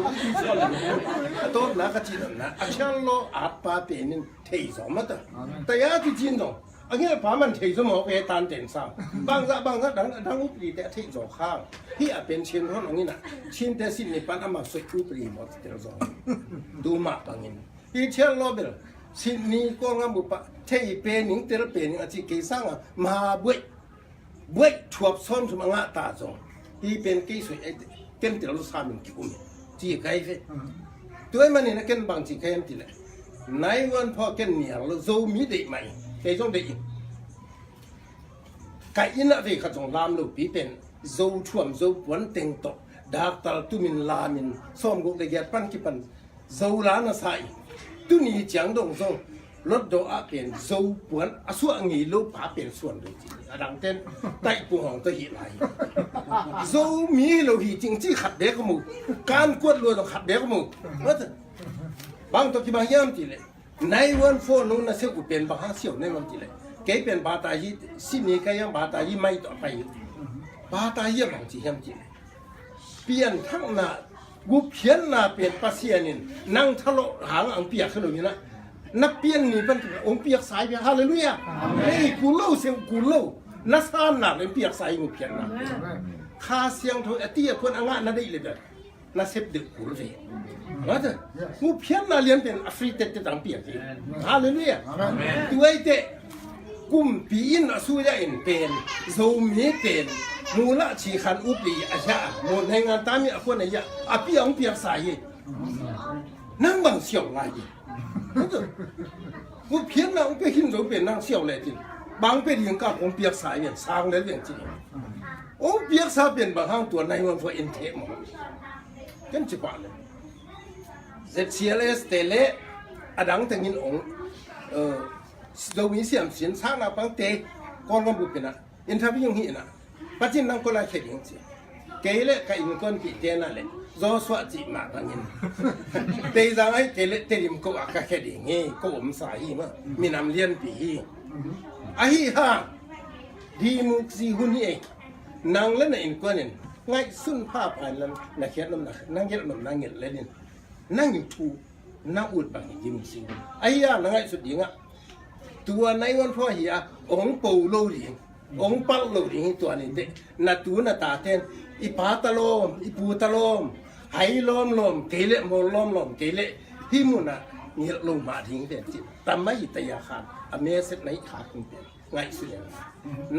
Tu nak kacau nak. Asal lo apa penin teh sama tu. Tapi tu cinta, อันนี้พามันเทสมอเพตานเต็นซ้ำบางซะดังอุปรีแต่ที่จอข้างที่อาเป็นเชียนคนอันนี้น่ะชินแต่สิ่งนี้ปันอามาสวยอุปรีหมดเดี๋ยวจอดูมาปังนี้ที่เชื่อโลเบลสิ่งนี้ก็งามบุปผาเที่เป็นหญิงเตลเป็นอาชีพเกี่ยสังมาบุยชวบซ้อมสมังตาจงที่เป็นกี่สวยเกินเตลสามิงกิอุมจีไกเฟตัวมันนี่นะเกินบางจีไกมทีเลยนายวันพอเกินเนี่ยเราโจมีเด็กใหม่เกี่ยจงเด็กไก่อินอะไรข้าจงลามลูกปีเป็นโจช่วมโจวันเต็งโตดากตลตุมินลามินซ้อมกุกเดียร์ปันกิปันโจลานาไซตัวนี้จังดงจงรถโดอาเป็นโจปวนอาส่วนงี้ลูกผาเป็นส่วนเลยจีดังเต้นไต่ปูหองตัวหีไหลโจมีโลหิจริงที่ขัดเด็กมูการกวดรวยต้องขัดเด็กมูว่าจะบางตัวที่บางย่ำจีเลยในวันโฟนนู้นนะเสียกูเป็นบางเสียวในวันจีเลยแกเป็นบาตายีสิ่งนี้ก็ยังบาตายีไม่ต่อไปบาตายีบางจีย่ำจีเลยเปลี่ยนทั้งหน้ากูเพี้ยนหน้าเปลี่ยนปัสเซียนินนั่งทะเลาะหางอังเปียกขนาดนี้นะนับเปลี่ยนนี่เป็นองค์เปียกสายเปียกฮาเลลูยาเฮ้ยกูเล่าเสียงกูเล่านัสานหนักเป็นเปียกสายกูเพี้ยนนะข้าเสียงโทเอตี้คนอ่างนั่นได้เลยเด้อนับเสพดึกกูเลยว่าเถอะกูเพี้ยนน่ะเรียนเป็นแอฟริกาแต่ต่างเปียกฮาเลลูยาตัวไอ้เตะกุมปีนสู้ได้เป็นโซมีเป็นมูละชีขันอุปลีอาชาโมนให้งานตามมีคนไหนยะอาปีองเปียกสายนั่งบังเสียวไรกูเพี้ยนนะกูไปหินโซเป็นนั่งเสียวเลยจริงบางเป็นยังกับองเปียกสายเนี่ยสร้างเลยเรื่องจริงองเปียกสายเป็นบางห้างตัวในวันฟัวอินเทมกันจีบเลยเจ็ดเชียร์เลยสเตเลอดังแต่ยินองเรามีเสียงเสียงช้างนะบางเตะก่อนวันบุกเป็นนะอินทวิยังหินะปัจจุบันก็ไล่เขียนอย่างเสียเกลี่ยกับอินคนกี่เดือนนั่นแหละรอสวัสดิ์มาบางยินแต่ยังไงเกลี่ยเตรียมก็อากาศแค่ดิ่งงี้ก็อมสายมั้งมีน้ำเลี้ยนปีไอ้ห่าดีมุกซีหุ่นเองนางเล่นในอินคนนี่ไงสุนภาพอันนั้นนักเขียนนั่งเขียนนั่งเงียบเลยนี่นั่งอยู่ทูนั่งอุดบางยิมซีไอ้ย่านั่งไงสุดยิ่งอ่ะตัวในวันพ่อเหียองปูโลลิงองปัลโลลิงตัวนี้เด็กนัดตัวนัดตาเทนอีปาตะลมอีปูตะลมไหลมเกลโมลมเกลที่มุน่ะนี่ลงมาทิ้งเด็ดจิตแต่ไม่ตยาขาดอเมริกาในขาดคุณเป็นไงสุดยัง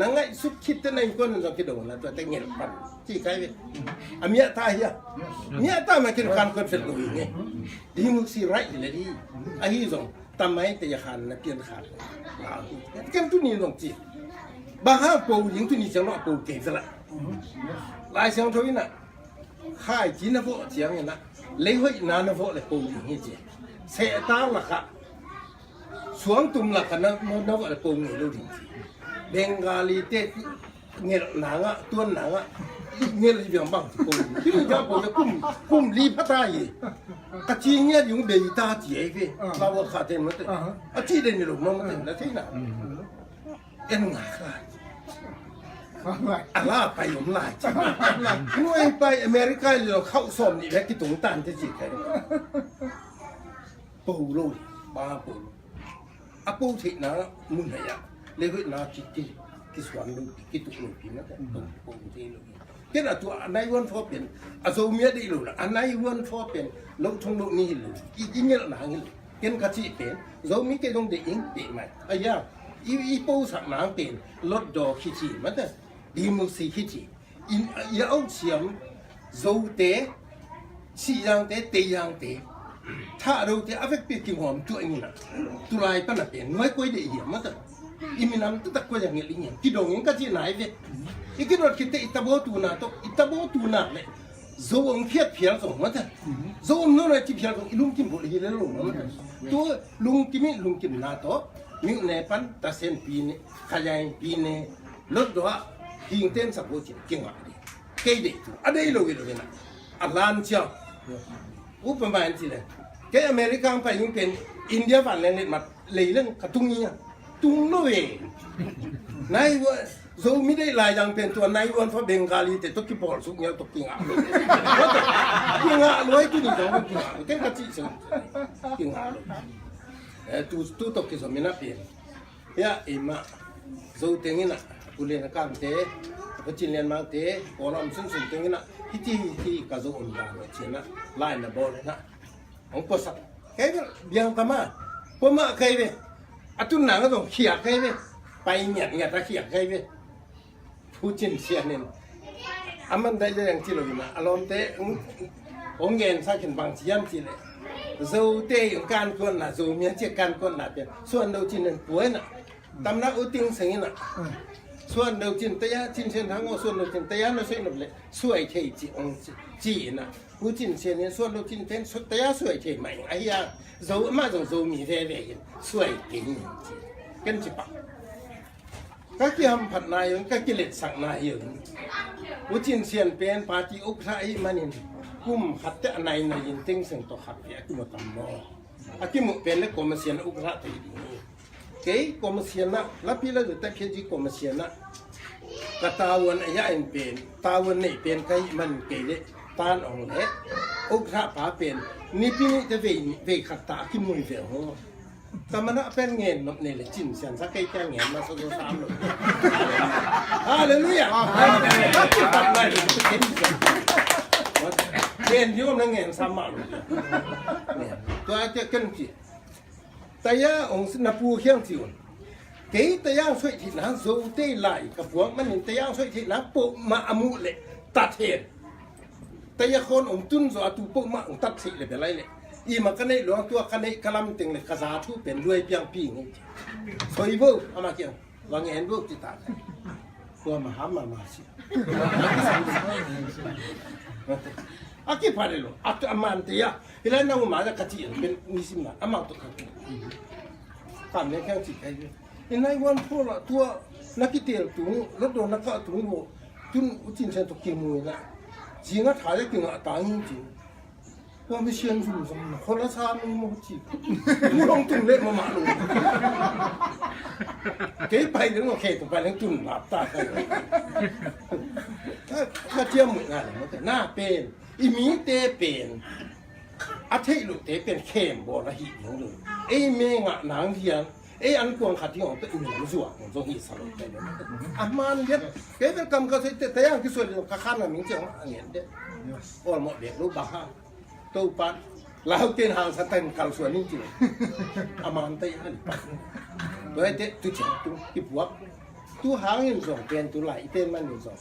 นั่งไงสุดคิดแต่ในคนเราคิดโดนแล้วตัวแต่เงี้ยปันที่ใครเป็นอเมียตายอ่ะเมียตายมาคิดการคนเป็นลุยไงดีมุสีไรเลยดีไอ้ยี่สองทำไมแต่ยาขาดนักเรียนขาดกันทุนี้ลงจีบางห้าปูยิงทุนี้จังหวะปูเก่งซะละหลายเสียงทุนี้น่ะข้าจีนนะพวกเสียงเนี่ยนะเลยห้อยนานนะพวกเลยปูยิงให้จีเสียตาละค่ะสวงตุ่มละค่ะนะนะพวกเลยปูเงี้ยรู้ดีเบงกาลีเตเงี้ยหนังอ่ะตัวหนังอ่ะเงี้ยเลยเบี่ยงบังปูที่นี่จะปูจะกุ้มรีพัฒนาอีกะจีเงี้ยyungเบยตาจีไอ้พี่เราว่าขาดเต็มหมดเลยอ่ะจีเด่นนี่หรอกมันเต็มแล้วที่น่ะเอ็นหนักเลยอะไรไปหลุมลายจ้ะหน่วยไปอเมริกาเราเข้าสอบนี่แหละที่ตรงตันที่จีกันปูโลบ้าปูอ่ะปูที่น่ะมุนไหนอ่ะเลยก็น่าที่สวนลูกที่ตุกลูกพี่นะแต่ปูที่ลูกก็น่ะตัวอันไหนวันฟอเป็นอ่ะโซเมียได้ลูกนะอันไหนวันฟอเป็นลูกทงลูกนี่ลูกอีเงี้ยหนังลูกเกินกัดจีเป็นโซมีแค่ตรงเด็กอิงเด็กใหม่ไอ้ยาอีปูสักหนังเป็นรถดอกขี้จีมันแต่ดีมุสีขี้จีอีเอาเสียมโซเตะสียังเตะเตยังเตะถ้าเราเตะอาเฟกเปียกหอมตัวนี้นะตัวไรปั้นน่ะเป็นน้อยกว่าเดียวมันแต่อีมีน้ำตั้งแต่กว่าอย่างเงี้ยลิงอย่างที่ดงยังก็จีไหนเว้ยอีกรถคิดเตะอิตาโบตูน่ะตัวอิตาโบตูน่ะเลยโซองเพียบเพียงส่งมันแต่โซองโน่นที่เพียงส่งลุงกินบุหรี่แล้วลุงมันตัวลุงกินลุงกินน่ะตัวมิวเนปันตัดเส้นปีนขยายปีนรถด้วยหิ้งเต้นสับโบจิเก่งอ่ะเกย์ดิอะไรลูกเลยนะอัลลันเชียวอุปมาอันที่เลยแกอเมริกันไปยิ่งเป็นอินเดียฝันเลยเนี่ยมาเลยเรื่องกระตุ้งนี้ตุ้งโน่เองนายว่าโซไม่ได้ลายยังเป็นตัวนายวันฟ้าเบงกาลีแต่ตุกิบอลสุกเนี่ยตุกิงอ่ะกิงอ่ะรวยที่นี่จังกิงอ่ะแกก็จี่สิกิงอ่ะtu toki so mina pien ya ima zo tengina kulen kam te ko chinlen ma te kolam sun sun tengina hiti ka zo on da chena line na bol na ong ko sa kai biang tama po ma kai ve atun na ga zo khia kai ve pai nyat ta khia kai ve pu chin sia nen aman dai le yang chi lo ma alom te ong ngen sa kin bang chi yam chi le zo te yung kan kon na zo mien che kan kon na pe suan do chin nen puai na tam na u ting sing naส่วนเดียวจินตยาจินเชียนทั้งว่าส่วนเดียวจินตยาเราสวยหนุบเลยสวยเฉยจีองจีน่ะผู้จินเชียนเนี่ยส่วนเดียวจินเป็นตยาสวยเฉยใหม่ไอ้ยาโจมาโจมีเท่เวยสวยจริงจีกันจิปะก็เกี่ยมผัดนายยงก็กิเลสสังนายยงผู้จินเชียนเป็นปาจิอุกษาอิมานินกุมขัดแต่ในในยินติ้งเสียงตัวขัดเปียกุมตัมโมอากิมุเป็นเล็กกรมเชียนอุกษาตีดีเก๋กรมเชียนนะแล้วพี่เราจะแต่เพียจีกรมเชียนนะกตาวันอายะเอ็นเป็นตาวันนี่เป็นใครมันเก๋เลยตานองเล็กอุกษาผาเป็นนี่พี่นี่จะเวขัดตาขี้มือเดียวหัวแต่มันเป็นเงินนกนี่เลยจินเชียนสักแค่เงินมาสักสามหนึ่งฮาเลลูยาก็ที่ตัดได้เลยเป็นยุ่งนั่งเงินสามหมื่นเนี่ยตัวจะกันจีแต่ยาองค์นับผู้เขียงจิ๋วเก๋แต่ยาช่วยที่นั้นโซเต้ไหลกับพวกมันเห็นแต่ยาช่วยที่นั้นปุ๊บมาอมุเลยตัดเหตุแต่ยาคนองค์จุนสวัสดิ์ปุ๊บมาองค์ตัดสิเลยเป็นไรเลยอีมันก็ในหลวงตัวกันในกลัมติงเลยกษาทุเป็นรวยเพียงปีงี้สวยบุอามาเกี่ยววางเงินบุจิตตาตัวมหามาสิอากิพาเรโลอัตอามันเตียฮิเลนนั่งมาจากกะจิเป็นนิสิมาอามาตุกันตามเนี่ยแค่จิตไอ้เนี่ยในวันพวกตัวนักกิเตลตุงรถโดนนักก็ตุงโบจุนอุจินเซนตุกิมุยนะจริงอ่ะถ่ายได้จริงอ่ะตายจริงว่าไม่เชื่อจุนสมคนละชาไม่หมดจีผู้ลงตุงเล็กมาลุงเก๋ไปเรื่องโอเคตัวไปเรื่องจุนหลับตากันถ้าเทียมเหมือนกันมันแต่หน้าเป็นอีมีเตเป็นอาเทลุเตเป็นเข้มบอระหิอย่างเลยไอ้เมงะหนังเทียนไอ้อันกวงขัดที่ของตัวอื่นรู้สึกว่าของตัวหิสลบไปเลยอามันเด็ดเก๋เป็นกำกระสิแต่ยังที่ส่วนของข้าข้ามันมีเจ้าอันเห็นเด็ดอ่อนหมดเด็กรู้บ้าตัวปัดแล้วเตียนหางสแตนเก่าส่วนนี้จริงอามันเตยอันปัดตัวไอ้เด็ดตัวเจ๋งตัวที่ปวดตัวหางยินส่งเป็นตัวไหลเต้นมันยินส่ง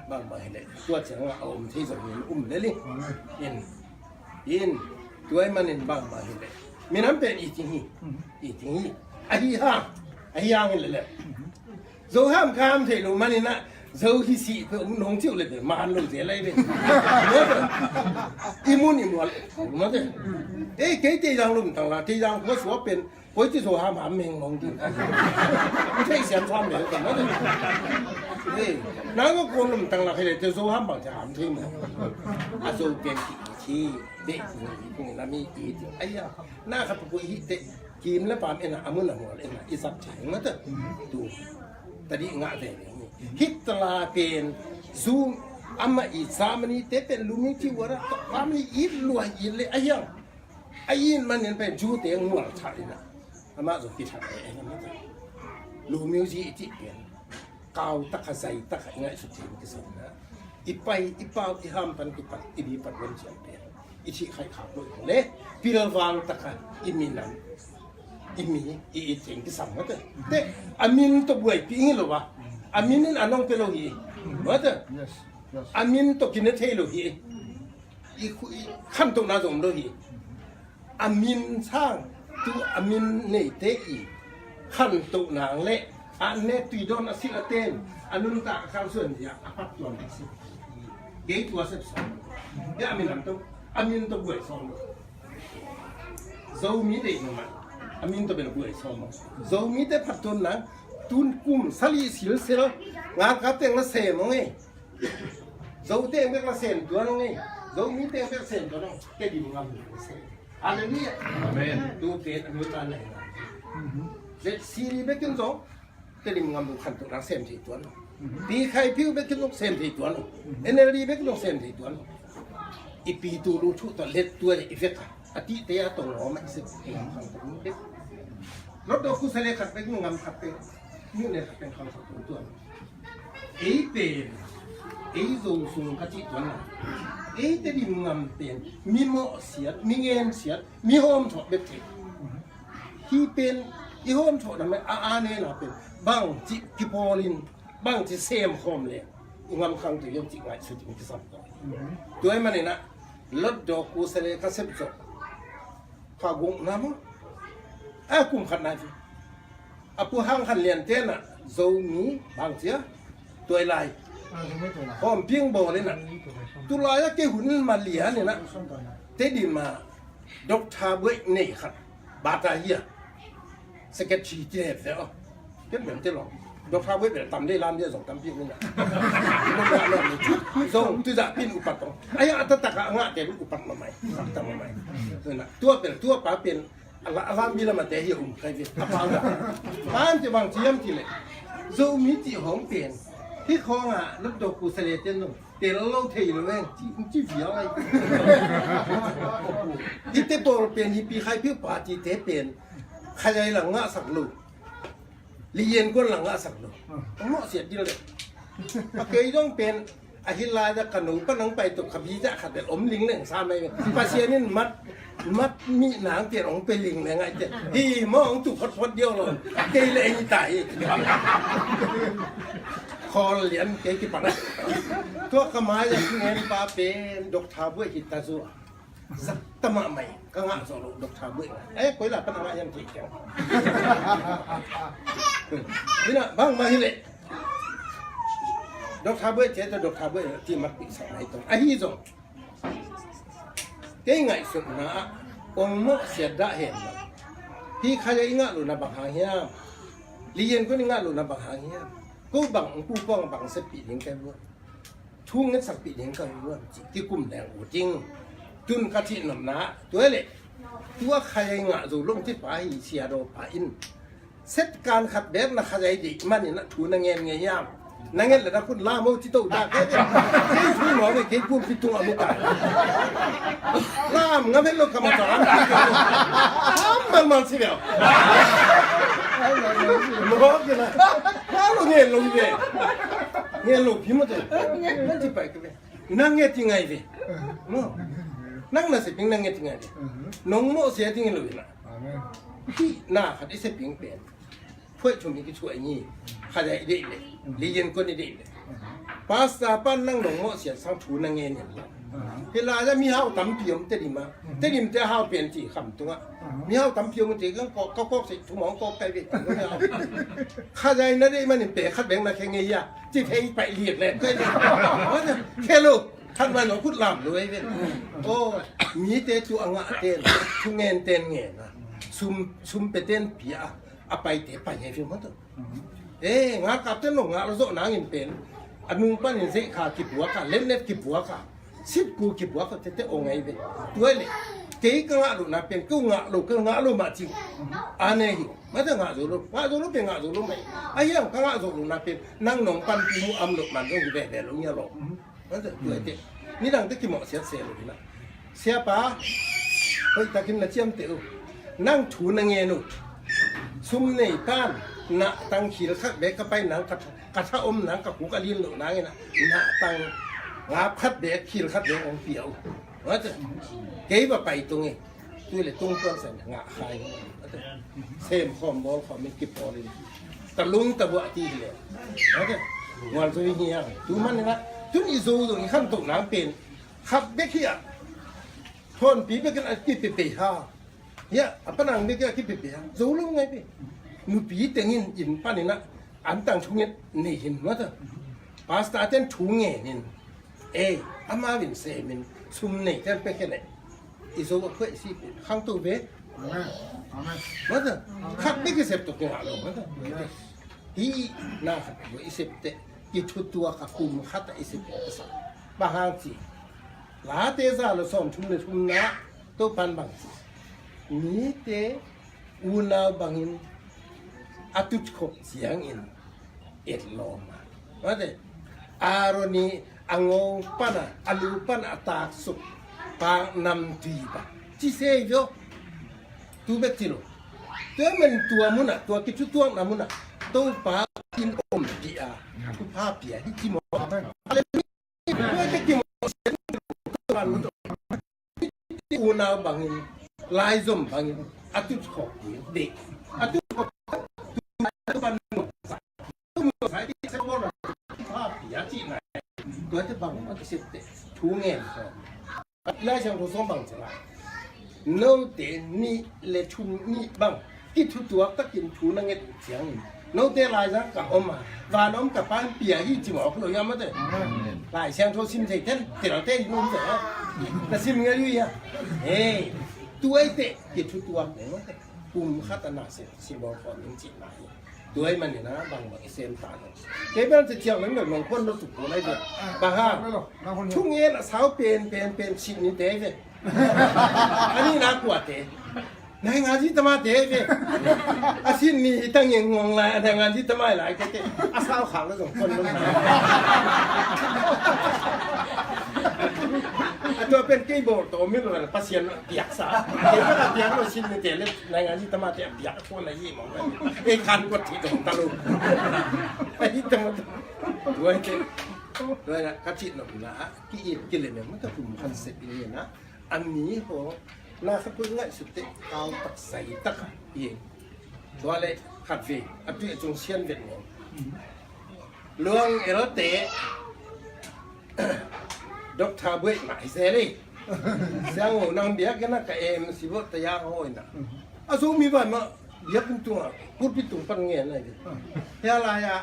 บางบ่อยเลยตัวเจ๋งอ่ะอมที่ส่งยินเลยลิยินตัวไอ้มันยินบางบ่อยเลยมีน้ำเป็นอีจริงไอ้ย่างเลยแหละโจห้ามข้ามเทลุมันนี่นะโจที่สี่เพื่อนน้องเที่ยวเลยมาลงเสียอะไรเลยอีมุนมาเลยเอ้เก๋ที่ยังลุ่มต่างละที่ยังเขาสวเป็นไว้ที่โจห้ามหาเมงมองดิไม่ใช่เสียงความเหลวกันนะเอ้น้าก็กลัวลุ่มต่างละใครเลยจะโจห้ามบอกจะหามทิ้งมั้งอาโจเป็นขี้เด็กพวกนั้นมีอีกไอ้ยาหน้าขับปุ๋ยเด็กกินแล้วปามเอ็นอามุนหัวเอ็นอีสับเฉยมาเถอะดูแต่ดีงาเด็กฮิตลาเป็นซูมอามาอีสามันนี่เตเป็นลูมิที่ว่าปามนี่อีลวยอีเลยไอ้ยาไอ้ยินมันเนี่ยเป็นจูเตียงหัวชาลินะอามาสุกิชาเองมาเถอะลูมิวจีจีเป็นกาวตะขใจตะขง่ายสุดที่มันจะสั่งนะอีไปอีเปล่าอีห้ามปันอีปัดอีบีปัดวันเฉียนเป็นอีที่ใครขับรถเลยพี่เราวางตะกันอีมินันอีมีอีเจ๋งที่สั่งมาเถอะแต่อามินตัวบวยปีงี้หรอวะอามินนี่อันน้องเป็นโลหีมาเถอะอามินตัวกินเทโลหีอีขั้นตรงนั้นตรงโลหีอามินสร้างตัวอามินเนี่ยเตอีขั้นตรงนั้นเละอันนี้ตุยโดนอาศิลเตนอันนู้นตาข้าวส่วนเนี่ยอาปัตตัวนี้สิเกี่ยตัวเสพสองเดี๋ยวอามินตัวบวยสองโจมีเด็กมันอามินตัวเป็นบวยสองโจมีแต่พัดตุนนะตุนกุมสลีสิลเซลงากับเต็งละเซมงไงโจเต็งเป็นละเซนตัวนึงไงโจมีเต็งเป็นเซนตัวนึงแค่ดีงามเซนอะไรเนี่ยดูเป็นอเมริกันเลยเจ็ดซีรีส์เบกกินโจแต่ดิมงามดูขันตัวนักเซมที่ตัวนึงดีใครพิวเบกกินลูกเซมที่ตัวนึงเอเนอร์ดีเบกกินลูกเซมที่ตัวนึงอีปีตูรูชุตัวเล็ดตัวอีเฟกต์อธิเตียตัวหัวมันสิบเอ็ดขันตัวนี้เด็ก รถดอกกุศลขัดไปงำขัดไปนี่เนี่ยขัดเป็นคำสัตย์ตัวเป็นสูงกะจิตัวน่ะแต่ดิงำเป็นมีหมอเสียมีเงินเสียมีโฮมถอดเบ็ดเทที่เป็นอีโฮมถอดนั่นไหมเนี่ยน่ะเป็นบางจิกิโพลินบางจิเซมโฮมเลยงำคำตัวยมจิไงสุดที่สัมผัสตัวไอ้มันเนี่ยนะรถดอกกุศลกระเซ็บจบข้าวกงน้ำกุมขัดนายผู้ห้างขันเลียนเต้นอ่ะโซมีบางเสียตัวไรพร้อมเพียงบ่เลยนะตัวลายก็หุ่นมาเหลียเนี่ยนะเตดิมาดอกทาเบยนี่ขัดบาตาเฮียสเก็ตชีเจ็บเสียก็เหมือนเจ้าหลอกดอกทาเบยแบบตำได้ล้านเดียวสองตำเพียงนี่นะมันก็ลองชุดส่งตัวจะพินอุปัตตงไอ้อัตตะกะงะเดี๋ยวอุปัตมาใหม่ทำมาใหม่นี่นะตัวเป็นตัวป้าเป็นอะไรมีละมาแต่เหี้ยใครเป็นอะไรบ้านจะวางเทียมทีเลยซูมิจิของเปลี่ยนที่คองรถดอกกุศลเต้นลงเตะแล้วเราเทเลยเว้ยจีเฟียวไอ้ที่เตะบอลเปลี่ยนยี่ปีใครเพื่อป่าจีเตะเปลี่ยนใครหลังสักลูกเรียนก็หลังสักลูกเหมาะเสียดีเลยเคยต้องเป็นอาฮิลาจะขนมก็นั่งไปตกขบีจะขัดแต่อมลิงหนึ่งซ้ำไม่ปาเชียนี่มัดมีหนังเตียนองเป็นลิงเลยไงเจ้ที่มองจุกพดเดียวเลยเกยเลยตายคอเหรียญเกยกี่ปันตัวขมายอย่างเงี้ยป้าเป็นดอกทาเบื่อหิตาซัวสัตตมะใหม่ก็งะสโลดอกทาเบื่อคุยหลับปัญหายังถี่แข็งนี่นะบางมาฮิเลดอกทาเบื่อเจ้าดอกทาเบื่อที่มัดปีกสายตรงไอ้ยี่จงเก่งไงสุดนะองค์โมเสียดะเห็นที่ใครจะingah lu na bang hangya lian ko ingah lu na bang hangya ko bang pu pong bang se pi ning kai lu thu ngat sak pi ning kai lu ti kum dang u jing jun ka thi nam naตัวเลยตัวใครingah zu lung ti pa hi sia do pa inเซตการขัดแบบนะใครดิมันนี่นะถูนางเงี้ยเงี้ยยามนางเงี้ยเลยนะคุณลาโมจิโตดาเกย์ที่หมอไปเกย์พูดพิจารณาไม่ได้ลามงั้นเป็นโลกกรรมฐานมันสิเดียวมันก็ยังไงเราเงี้ยลงเงี้ยลงพิมพ์เลยนั่นที่ไปกันเลยนางเงี้ยที่ไงดินั่งน่ะสิพิงนางเงี้ยที่ไงดิน้องโมเสียที่ไงเลยนะที่น่าขัดไอ้เสพิงเปลี่ยนเพื่อชมนี้ก็ช่วยนี่ขยายได้เลยเรียนก็ได้เลยภาษาปั้นนั่งหลงโมเสียสังถูนางเงี้ยเนี่ยเวลาจะมีเฮาตำเพียมเตดิมาจะเฮาเปลี่ยนที่คำตัวมีเฮาตำเพียมมันจะก็สิถุงหมองก็ไปเวทขยายนั่นได้มันเปะขัดแบงมาแค่เงี้ยที่เทไปเรียดเลยก็ได้แค่ลูกขัดมาหนูพูดลำเลยเว้ยโอ้มีเตจูอ่างเต้นทุงเงินเต้นเงี้ยนะซุมไปเต้นเปียไปเตะไปให้ฟิลมันตัวงากับเต้นหลงงาเราโซนางเงินเป็นอันนึงปั้นเงินสิขากิบหัวขาเล่นเน็ตกิบหัวขาสิบกูกิบหัวขาเตะองไงเป็นตัวเลยเกย์ก็งาลูนะเป็นกูงาลูมาจริงอันนี้ไม่ต้องงาลูเป็นงาลูไหมไอ้ยังก็งาลูนะเป็นนั่งหนองปั้นปีมูอัมลูมันก็อยู่แบบลูกเนี่ยหรอกนั่นแหละตัวเด็กนี่ดังตะกี้หมอเสียเลยนะเสียป้าเฮ้ยตะกี้น่ะเจียมเต๋อนั่งถูนางเงี้ยนู่ซุ่มในก้านน่ะตั้งขีดขัดเบกก็ไปหนังกระทะอมหนังกับหูกระลินหนูนางเงี้ยน่ะตั้งงาพัดเบกขีดขัดเบกองเปียวว่าจะเก๋ว่าไปตรงนี้ตัวเลยตรงตัวใส่งาคายเซมคอมบอลเขาไม่กิบพอเลยตะลุงตะบัวตีเลยว่าจะงานตัวเฮียดูมันนะจุดอีโซ่ตรงนี้ขั้นตกน้ำเป็นขับเบกเฮียทนปีเบกันกิบเปย์ฮ่าya apa nang mereka kita biar zulung ngai pi nupi tengin in panin na antang chungit ni hin mata pasta ten chunge nin ama win se min sum nei ten pe ke nei iso ko khoi si khang tu be mata khak be ke sep to ke alo mata hi na khat bo isep te ki thutua ka kum khat isep sa ba hang chi la te sa lo som chum le chum na to pan bangนี่เตอุณาบังอินอาตุชกเสียงอินเอ็ดลอมาว่าแต่อารณีอังงปันอาลูปันอาตาสุปางนำทีปะที่เสียโยตูเบติโล ตัวมันตัวมุน่ะตัวกิจตัวน่ะมุน่ะตัวปากินอมดีอ่ะทุกภาพเปียที่กินหมดอะไรนี่เพื่อจะกินเสียงตัวมันที่อูนาบางอินลายซอมบางอินอาตุขอบเด็กอาตุขอบตัวมันหมดสายตัวมันสายที่เซลล์ภาพเปียที่ไหนตัวจะบางมันก็เสียเตะทูเงี้ยแล้วฉันก็ส่งบางจะละโน้ตนี่เลทูนี่บางที่ทุกตัวก็กินทูนั่งเงี้ยเสียงโน้ตลายนะกับอมมาว่าน้องกับป้าเปียที่จิ๋วเขาเลยยังไม่ได้ลายเสียงโทรซิมเสร็จเต้นเดี๋ยวเต้นนุ่มเสร็จแล้วแต่ซิมเงี้ยอยู่ยังเฮ้ตัวไอ้เตะกินทุกตัวเนี่ยมันกลุ่มขัดนาเสร็จซิมบอกก่อนจริงๆไหนตัวไอ้มันเนี่ยนะบางแบบเซมตาเนาะเก็บมันจะเที่ยวนั้นแบบบางคนเราถูกอะไรเดียวบางฮะช่วงนี้สาวเป็นชิ้นนี้เต้เนี่ยอันนี้น่ากลัวเต้ในงานที่ทำมาเต้เนี่ยอาชีพนี้ตั้งยังงงเลยในงานที่ทำมาหลายเต้อาสาวขาวแล้วสองคนแล้วตัวเป็นกีโบตัวไม่รู้อะไรพัศยันเปียกสาเห็นว่าเปียกเราชิ้นนี้เต้เลยในงานที่ทำมาเต้เปียกคนละยี่หมองเลยเอ้คันกดที่ตรงตะลุไอ้ที่ทำมาด้วยเต้ด้วยนะกระชิดหน่อยนะกินเลยเนี่ยมันก็ถูกคอนเซ็ปต์นี้นะอันนี้โหน่าสักเพื่อนสุดเตะเอาตักใส่ตักเองตัวอะไรขัดฟีอันที่จงเชียนเวียดนามเรื่องเอรเตะดอกทาบุ้ยหมายเสรีเสียงหัวนางเบียกันนะกับเอ็มสิบตยาโอยนะอาสูมีบ้านมาเบียกันตัวพูดพิจุงปังเงี้ยอะไรกันเฮ้ยอะไรอะ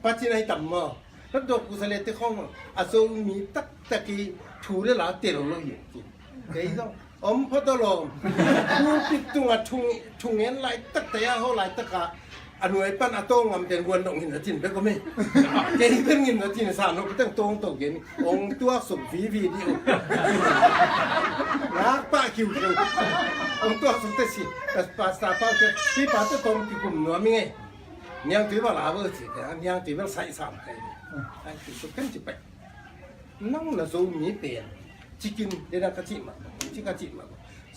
ปัจจัยต่ำมาแล้วดอกกุศลเตะข้องอาสูมีตักตะกี้ถูเรื่องละเตะเราเลยอยู่เฮ้ยต้องอมพัดลมพูดพิจุงอะทุ่งเงี้ยไรตักตยาเขาไรตักอะอันนี้ปั้นอาโต้งเป็นวันดงหินจินเป็นก็ไม่เกย์เป็นหินจินสามนกตั้งตรงตกเย็นองตัวสุกวีดีรักป้าคิวองตัวสุกเตสิแต่ป้าสาวป้าเกที่ป้าจะตรงที่กลุ่มหนัวมีไงยังถือว่าลาเวอร์สิแต่ยังถือว่าใส่สามใครไอ้ที่สุดกันจิไปนั่งน่ะโซมีเปลี่ยนจิกินเดี๋ยวก็จิมาจิกจิมา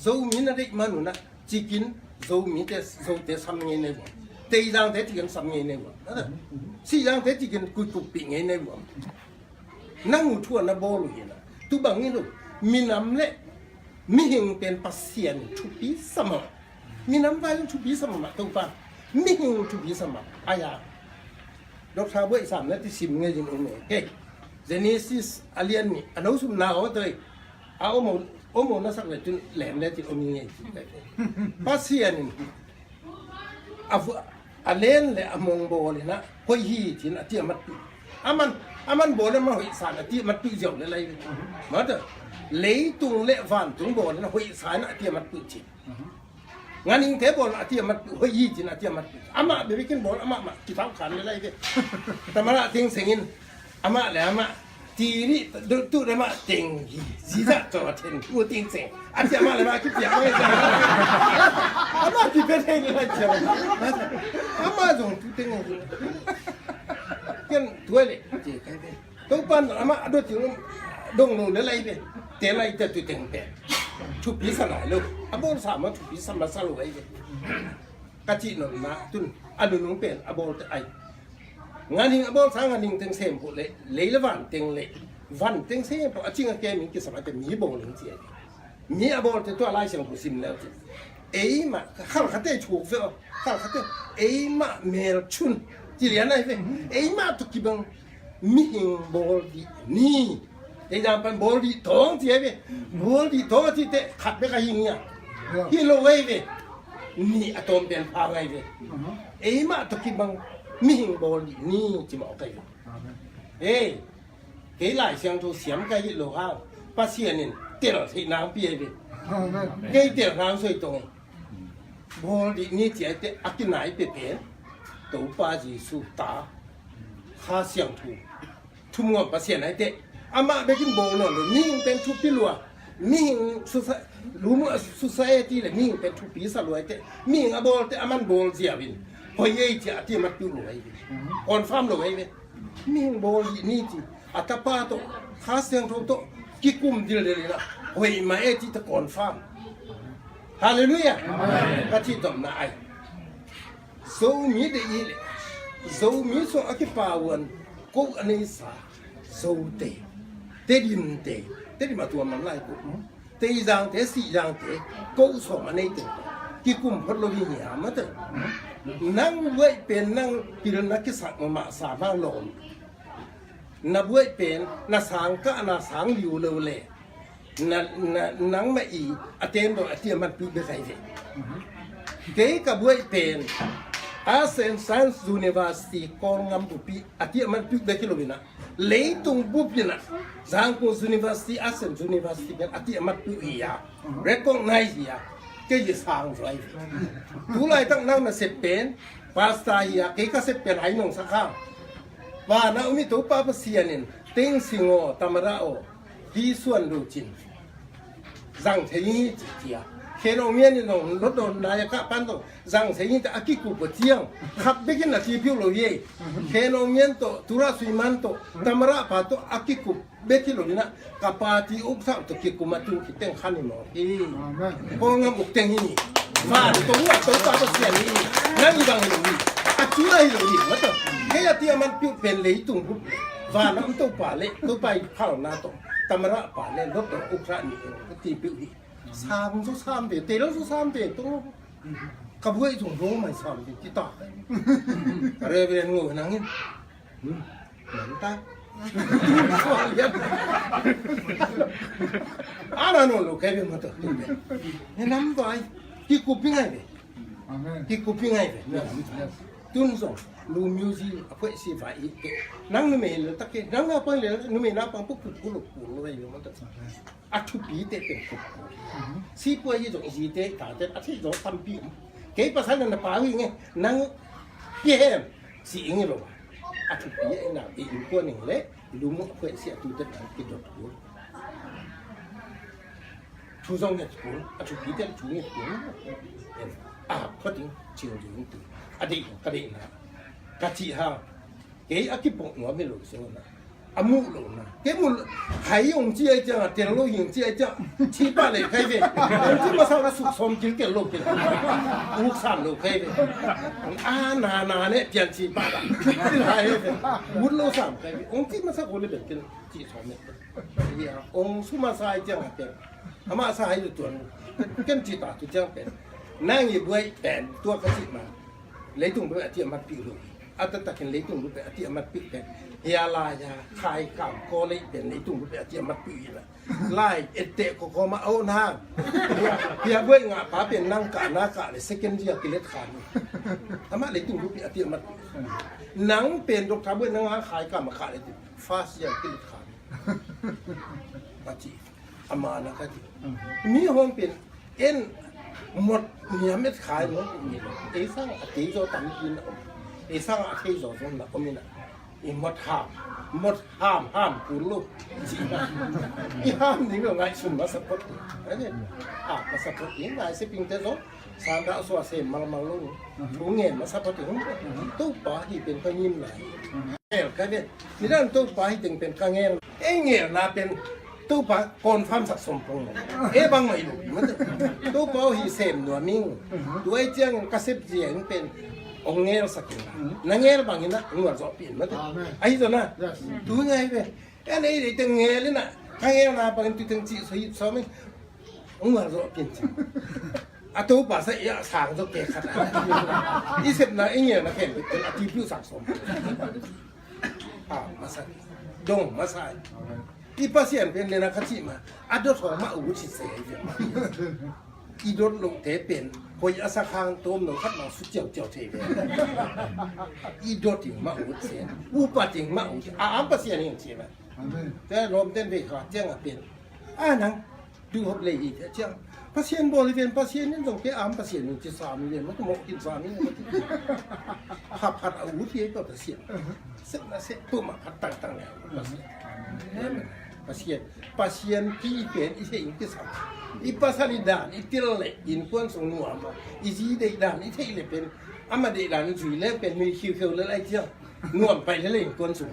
โซมีนั่นได้มาหนุนะจิกินโซมีแต่โซแต่ซ้ำเงี้ยในบ่ตีรังเทติกันซ้ำเงี้ยในบ่สี่รังเทติกันกุยกุปีเงี้ยในบ่นั่งทั่วน่ะบอลอยู่นะทุบังนี่ลูกมีน้ำเละมีหิงเป็นปัสเซียนทุปีสมะมีน้ำไปทุปีสมะตัวป้ามีหิงทุปีสมะอายาดอกชาบุ้ยสามนาทีสิบเงี้ยจริงๆเนี่ยเฮ้ยเจเนซิสอาเลียนนี่อันนั้นสุดน่าเอาตัวเอาโมน่าสักเลยจนแหลมเลยที่อมีเงี้ยปัสเซียนนี่อาเลนเลยอมงโบเลยนะหอยฮีที่นั่นที่มันปีอามันโบเลยมาหอยสารที่มันปีเจียวเลยอะไรมาเถอะเลยตุงเละฟันตุงโบเลยนะหอยสารที่มันปีจีงานอิงเทปโบเลยที่มันหอยฮีที่นั่นที่มันปีอามาเบบี้กินโบอามาที่ฟังขันเลยอะไรกันแต่มาละทิ้งเสียงอามาเลยอามาทีนี้ดูเลยมาเต็งซีซ่าจอดเทนกูทิ้งเสียงอาที่อามาเลยมาคิดอย่างไม่ได้อามาที่เป็นเองเลยเจ้าอามาส่งทุกเต็งเลยกันถ้วยเลยเจ๊ใครเป็นตัวปั้นอามาดูถึงดงลงเลยเป็นเตะอะไรจะตัวเต็งเป็นชุบพิษหน่อยลูกอาบอลสามารถชุบพิษมาสรุปไอ้เป็นกะจิหน่อยนะตุนอาดูน้องเป็นอาบอลไองานนี้อาบอลสางงานนี้เต็งเซมพูดเลยเลยละวันเต็งเลยวันเต็งเซมเพราะจริงๆแกมีกิจสมัยเป็นมีบอลหนึ่งเสียมีอาบอลจะตัวลายเสียงผู้ซิมแล้วเอ้ยมาข้าวขัดเตะถูกเฟลข้าวขัดเตะเอ้ยมาเมลชุนที่เรียนอะไรเฟลเอ้ยมาตุกิบังมีหิงบอลดีนี่ไอ้ดำเป็นบอลดีท้องที่เฟลบอลดีท้องที่เตะขัดไปกับหิงเนี่ยฮิโลเวเฟลนี่อะตอมเป็นพาไงเฟลเอ้ยมาตุกิบังมีหิงบอลดีนี่จิมาเอาไปเอ้ยเกล้าเสียงโทเสียมกันยิ่งโลห้าวป้าเสียนี่เตะเราที่น้ำเปียเฟลเกย์เตะน้ำสวยตรงบอลดีนี่เจ๊เตะอากินไหนเปลี่ยนตัวป้าจีสุตาข้าเสียงถูกทุ่มเงินป้าเสียไหนเตะอามาไปกินบอลน่ะเลยมิ่งเป็นทุบพิลัวมิ่งสุดรู้มั้ยสุดท้ายที่เลยมิ่งเป็นทุบปีสลวยเตะมิ่งอาบอลเตะอามันบอลเสียวินพอเย่ที่อาที่มันพิลัวไอ้วินคอนฟาร์มเลยไอ้วินมิ่งบอลนี่ที่อาตาป้าโตข้าเสียงถูกโตกี่กุมดีเลยนะเฮ้ยมาเอที่ตะคอนฟาร์ม哈利路亚，他去懂那爱，手米的伊嘞，手米说阿去把文，国安尼啥，手的，得林的，得你嘛ตัวมันไล่กูแต่อย่างแต่สี่อย่างแต่กูสอนมันในตัวที่กุมพลเราวิญญาณมาแต่นั่งเว้ยเป็นนั่งพิรณักกิสักมาสานั่งลงนับเว้ยเป็นนักสังก็นักสังอยู่เลยนังมาอีอาเทนโดอาเทียมันปีเบใครเลยเก๋กับเว้ยเป็นอาเซนซันส์ยูนิเวอร์ซิตี้กองงามบุปีอาเทียมันปีเบคิโลบินะเลยตรงบุปีนะสังคมยูนิเวอร์ซิตี้อาเซนยูนิเวอร์ซิตี้กันอาเทียมันปีอียาเรคคอนไนซ์อียาเก๋จะสังไว้ทุลัยตั้งนั่งมาเสพเป็นพาสต้าอียาเก๋ก็เสพเป็นหายนงสักข้าวว่าน้าอุมิโตปาปเสียนินเต็งสิงโอตามระโอที่ส่วนรูจินจังเทียจีเทียเคนองเมียนี่น้องรถโดนนายกะปันต้องจังเทียจะอากิกุปเทียงขับไปกินนาทีพิวโลเย่เคนองเมียนโตตุระสุยมันโตตามระปาโตอากิกุเบกิโลนี่นะกับปาติอุปสรรคตกิกุมาตุกิเต็งขันนี่มอพองงบุกเต็งนี่ฟ้าตัวว่าตัวปาปเสียนี่นั่นบังนี่อาจุไรโลนี่มาตัวเฮียที่มันพิวเป็นเลยตุงบุว่าน้ำตัวป่าเล็กตัวไปข้าวนาโตตามระป่าเล่นรถตัวอุปสรรคนี่ที่พิวนี่สามสุสามเดียวเตลสุสามเดียวต้องกับเพื่อนถุงรู้ไหมสามเดียวที่ต่อเรื่องเรียนงูนั่งนี่เหมือนตาอันนั้นลูกแค่เป็นมาตัวนี่น้ำตัวไอ้ที่กูปิ้งไงเว้ยที่กูปิ้งไงเว้ยตุนส่งลูมิวสิอภัยสิฝ่ายอีกนั่งนู่นเองเลยตะเกียนั่งอะไรเลยนู่นเองนับปังปุ๊บปุ๊บปุ๊บปุ๊บเลยอยู่มันตัวอัดทุบีเตะเป็นปุ๊บสิป่วยยังอีเตะตาเตะอัดที่ยังทำปีเกี่ยภาษาเนี่ยป่าวยังไงนั่งเยี่ยมสิอย่างนี้หรออัดทุบีไอ้หน้าอีกคนหนึ่งเลยลูมุอภัยเสียตัวเตะนั่งกินดอกบัวทุจงเนี่ยปุ๊บอัดทุบีเตะทุเนี่ยปุ๊บพอถึงเชียวถึงตัวอดีตกระดิ่งนะกะจิฮะเก๋อากิปงหัวไม่รู้สิวนะอามุลงนะเก๋มุลหายยงจีไอจังเดี๋ยวเรายงจีไอจังชีบ้านเลยใครเป็นที่มาสร้างสุขสมจิงเกลโลกเป็นลูกสามลูกใครเป็นนาเนี่ยเปลี่ยนชีบ้านละที่ไหนเป็นวุฒิโลสามใครเป็นองค์ที่มาสร้างคนเลยเป็นกันจีสองเนี่ยองค์สุมาสายจังเป็นอามาสายอยู่ตัวกันจีตาตัวจังเป็นนั่งอยู่ด้วยเป็นตัวกระจิมาเลยตุงไปอาทิตย์มาปีลูกอาตตะกินเลยตุงไปอาทิตย์มาปีเป็นเฮียลายาขายข้าวก็เลยเป็นเลยตุงไปอาทิตย์มาปีละไล่เอเตะก็มาเอาหน้าเฮียเว้ยงาป้าเป็นนั่งกะหน้ากะเลยเซกันเดียกิเลสขาดทำไมเลยตุงไปอาทิตย์มาหนังเป็นดอกทาเว้ยนั่งขายข้าวมาขายเลยฟาสยากิเลสขาดปะจีอามานะก็จีมีห้องเป็นเอ็นหมดเนี่ยไม่ขายหมดเอซ่าตีโจตันกินเอซ่าเทโจตรงนั้นก็มีนะอีหมดห้ามกูลูกจีน่ะอีห้ามนี่ก็ไงสุนมาสปอร์ตเนี่ยมาสปอร์ตยังไงสิปิงเตโจสามดาวสัวเซมมาลงถุงเงินมาสปอร์ตของตู้ปลาที่เป็นพยิมไหลเออก็เนี่ยนี่ด้านตู้ปลาที่เป็นกางเงินเอ็งเงี้ยน่าเป็นตู้ปลาก่อนความสักสมพงษ์บางไม่รู้มันตู้ปลาที่เซมหนัวมิ่งด้วยเจียงกระซิบเจียงเป็นองเงลสักอย่างนั่งเงลบางอย่างนะหัวจอบเปลี่ยนมันไอ้ตัวน่ะดูไงเว้ยไอ้นี่ตึงเงลเลยนะข้างเงลน่ะบางทีตึงจีสวยสวยมั้ยหัวจอบเปลี่ยนจริงอะตู้ปลาเสียสางตัวเกะขนาดอีเสร็จนะไอ้เงี้ยนะเห็นเป็นอาทิตย์พิวสักสมมาใส่ดงมาใส่ที่ภาษีเป็นเลยนะขั้นที่มาอัดดอมาอุชิเสียอีดดลงเทเป็นพอยอาสาคางตัวมันขัดมาสุดเจ้าเทเป็นอีดดถึงมาอุเสียอุปถึงมาอุภาษีนี่อย่างเช่นไหมแต่รวมเต้นไปขาดเจ้าเป็นนังดูหอบเลยอีกเจ้าภาษีบริเวณภาษีนี่ต้องเกี่ยภาษีนี่จะสามเดือนมันต้องกินสามนี่ผัดอาวุธที่ก็ภาษีซึ่งนั่นเสร็จตัวมาผัดต่างๆแล้วpasien pipen ise inke sa ipasali dan itille in kon song nuama isi de dan ite le pen ama de dan jui le pen mi khiu le lai tia nuam pai le kon song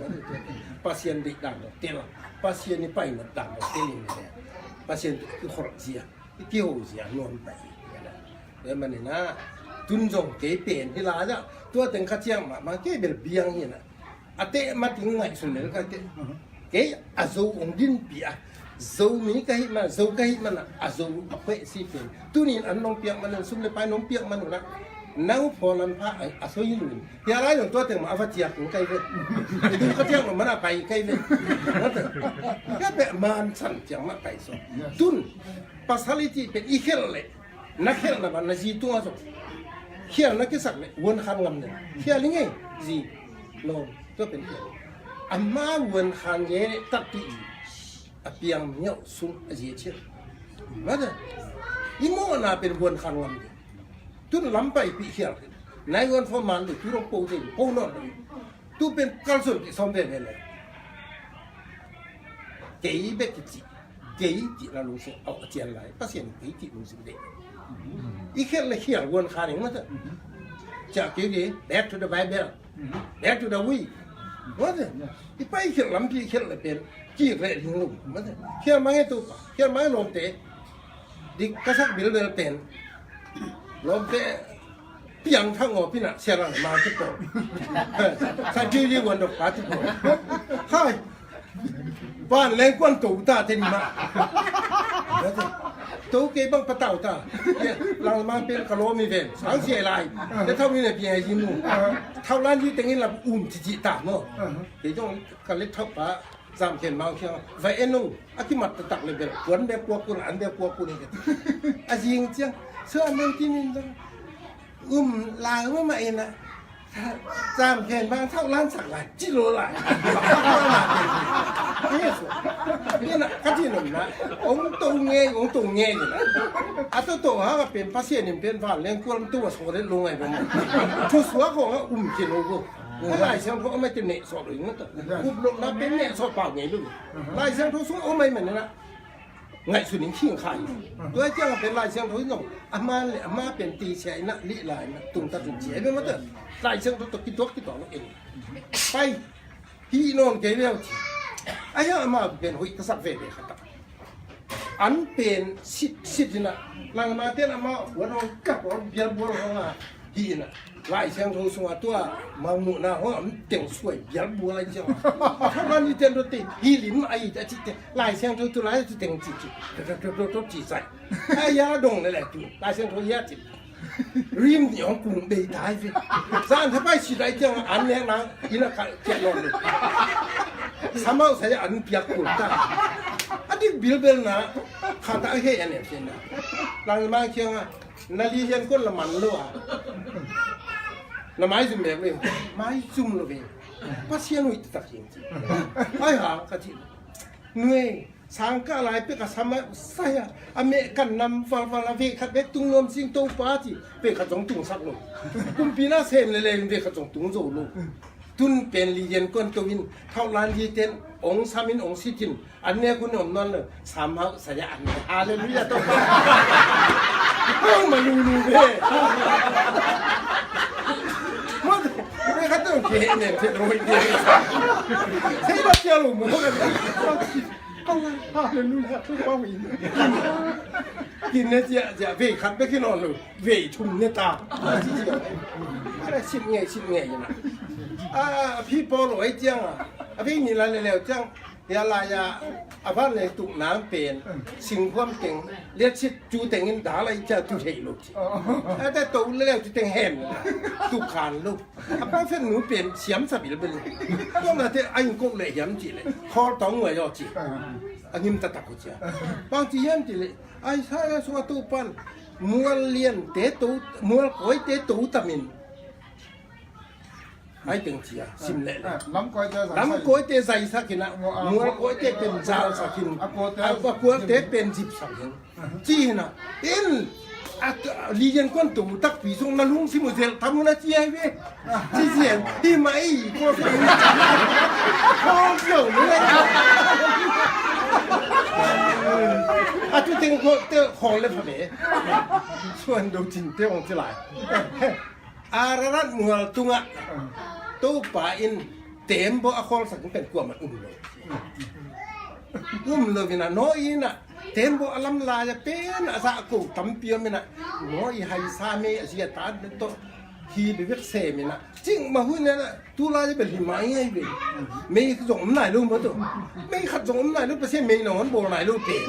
pasien de dan tel pasien ni pai na dan tel ni le pasien ki khor sia ki ho sia nuam pai เดี๋ยวมันนี่นะจุนจงเก๋เปลี่ยนที่ลาจ้ะตัวถึงข้าเชียงมาเก๋เป็นเบียงนี่นะอาเตมาถึงไงสุดเลยก็เตเก๋อาซูองดินปีอะซูมีก็ฮิมันซูก็ฮิมันอะอาซูอเปสิเป็นตัวนี้อันน้องเปียกมันสุดเลยไปน้องเปียกมันนะนั่งพอลันพระอาซูยินุนที่อะไรอย่างตัวถึงมาอาฟาเจียของใครเลยดูข้าเชียงมันอะไปใครเลยนั่นแต่แค่แบบมันสั่นเจียงมาไปส่งตุนภาษาลิจิเป็นอีเขลเลยนักเขลนะมันจีตัวส่งเขียนนักกิจสักเลยวนขันงำเนี่ยเขียนยังไงจีโนตัวเป็นเขียนอามาวนขันเย่ตัดตีอาเปียงเหนียวซุ่มอาเจียเชื่อว่าเด้ออีโมน่าเป็นวนขันงำเนี่ยตุนล้ำไปปีเขียนนายวนฟอร์มันเลยตุนโปรตีนโปรนอนเลยตุเป็นกัลสุที่สมเด็จเลยเก๋เบกจิเก๋จิเรารู้สึกเอาเจียนไหลภาษาเก๋จิรู้สึกเด็กอีแค่เลยเขียนวนขาหนึ่งมั้งจะเก๋ๆ back to the Bible back to the way ว่าเนี่ยอีไปเขียนลำพีเขียนอะไรเป็นจีเรดหิงลุงมั้งเขียนมาให้ตัวเขียนมาให้ลมเตะดิกระชักบิลเดอร์เป็นลมเตะพี่ยังทั้งหัวพี่น่ะเสียอะไรมาที่โตใส่พี่ยี่วันดอกปลาที่โตใช่บ้านแรงกวนตู่ตาเทนมาตัวเก็บบางปะเต่าตาเนี่ยหลังมาเป็นกะโลมีเวนสาวเสียลายแต่เท่านี้เนี่ยเพียงยิมูเท่าร้านที่แต่งนี้เราจิตาเนาะเดี๋ยวต้องกันเล็กเท่าปะสามเข็มเมาเชียวไฟเอ็นนูอากิมัดตักเลยเป็นขวัญแบบพวกคุณอันแบบพวกคุณนี่กันอาจริงจังเสื้อเรื่องที่นี่ลายว่ามาเองนะจามเข็มบางเท่าร้านสักลายจิโร่ลายนี่นะขั้นที่หนึ่งนะองตุงเงี้ยอยู่นะอัตโตฮะก็เป็นภาษาเนี่ยเป็นฝ่ายเลี้ยงกวนตัวสอนได้ลงไงผมทุสวะของเขียนโอ้โหลายเสียงเขาไม่จะเนะสอนหรืองั้นแต่กุบลงนะเป็นเนะสอนเปล่าไงลูกลายเสียงเขาสูงเอาไม่เหมือนนะไงสุนิขิงไข่ตัวเจ้าเป็นลายเสียงเขาหนุ่มอามาเป็นตีเฉยนะลิลายนะตุ่มตาตุ่มเฉยเป็นมาเถอะลายเสียงเขาตกกี่ต่อนั่นเองไปพี่น้องเกี่ยวไอ้ยังมาเป็นหุ่ยกษัตริย์เวรขัดอันเป็นสิทธิ์นะหลังมาเต้นมาหัวน้องกับหัวเบียร์บัวน้องอ่ะฮีนะลายเสียงเขาส่งตัวมาหนุนนะหัวมันเต่งสวยเบียร์บัวอะไรเจ้าถ้ามันนี่เต้นดนตรีฮีลิมไอ้จะจิตลายเสียงเขาตัวลายจะเต่งจิตตัวจีใส่ไอ้ยาดงนั่นแหละตัวลายเสียงเขาเยอะจิตริมหยองกุ้งเบยตายสิสารถ้าไปสิได้จังอันเนี้ยนะอินะกันเจ็ดลงเลยสามารถใช้อันเปียกกุ่นได้อันนี้บิลเบลนะขาดอะไรอันเนี่ยเช่นนะหลังมาเชียงอ่ะนาลีเชียงคนละมันเลยอ่ะละไม้ซุ่มแบบนี้ไม้ซุ่มเลยภาษาหนุ่ยตัดจริงไอ้ห่ากะทิหนุ่ยสังกัดอะไรเป็นกับสมัยใส่อเมริกันนำฟังละเวขัดเวตุงลมสิงโตปาจิเป็นขัดจงตุงสักลงกุมปีน่าเซนเลยเวขัดจงตุงโจลูตุนเป็นลีเยนก้นตัววินเท่าล้านลีเจนองสามินองสิจินอันเนี้ยคุณอมนอนเลยสามเฮาสยามฮาเลลูยาต้องมาลูเว้ยมันไม่ขัดต้องเกะเนี่ยเทโรยเกะใช่ป่ะเจ้าลูกมึงกันฮาเลลูยาทุกความอินกินเนี่ยจะเวขัดไปขึ้นนอนเลยเวชุ่มเนี่ยตาที่เดียวอะไรชิดเงี้ยอย่างนั้นพี่ปอลอยจังพี่นี่ละเร็วจังยาลายาบ้านเลยตุกน้ำเป็นสิ่งความเก่งเรียกชิดจูเต็งอินด่าอะไรจะจูเฮลูกแต่ตัวเร็วจูเต็งเห็นตุกขานลูกบ้านเพื่อนหนูเป็นเสียมสับอีกเป็นก็มาที่อันก็เลยย้ำจีเลยคอต้องหัวยอจีอันนี้มันตะตักกูจ้ะบางทีย้ำจีเลยไอ้ชายส่วนตัวปันมัวเลียนเตะตูมัวก้อยเตะตูตะมินไอ้ตึงเชียสิมเล่ล้ำก้อยเตะใส่สักกินนะมัวก้อยเตะเป็นจาวสักกินก้อยเตะเป็นจิบสักกินจีน่ะเอ็นลีเจนก้นตู่ตักปีส่งนาลุงสิมุเซลทำมันเจียเว้จีเจียที่ไม่ก้อยเป็นท้องเกี่ยวเลยจุดเต็งก็เตะของเลยพ่อเอ๋ส่วนดูจินเตะของที่ไหนอารัตมัวตุงะตู้ป่าอินเต็มบ่อคอลสักเป็นกว่ามันเลยวินะน้อยนะ เต็มบ่อลัมลาจะเป็นอาซากูตำเปียมินะหมออีไฮซาเมอเสียตาโตฮีไปเวกเซมินะจริงมาหุ่นเนี่ยนะตุลาจะเป็นหิมะไงเว้ยไม่ส่งไหนลูกมาตัวไม่ขัดส่งไหนลูกไปเสียไม่นอนบ่ไหนลูกเป็น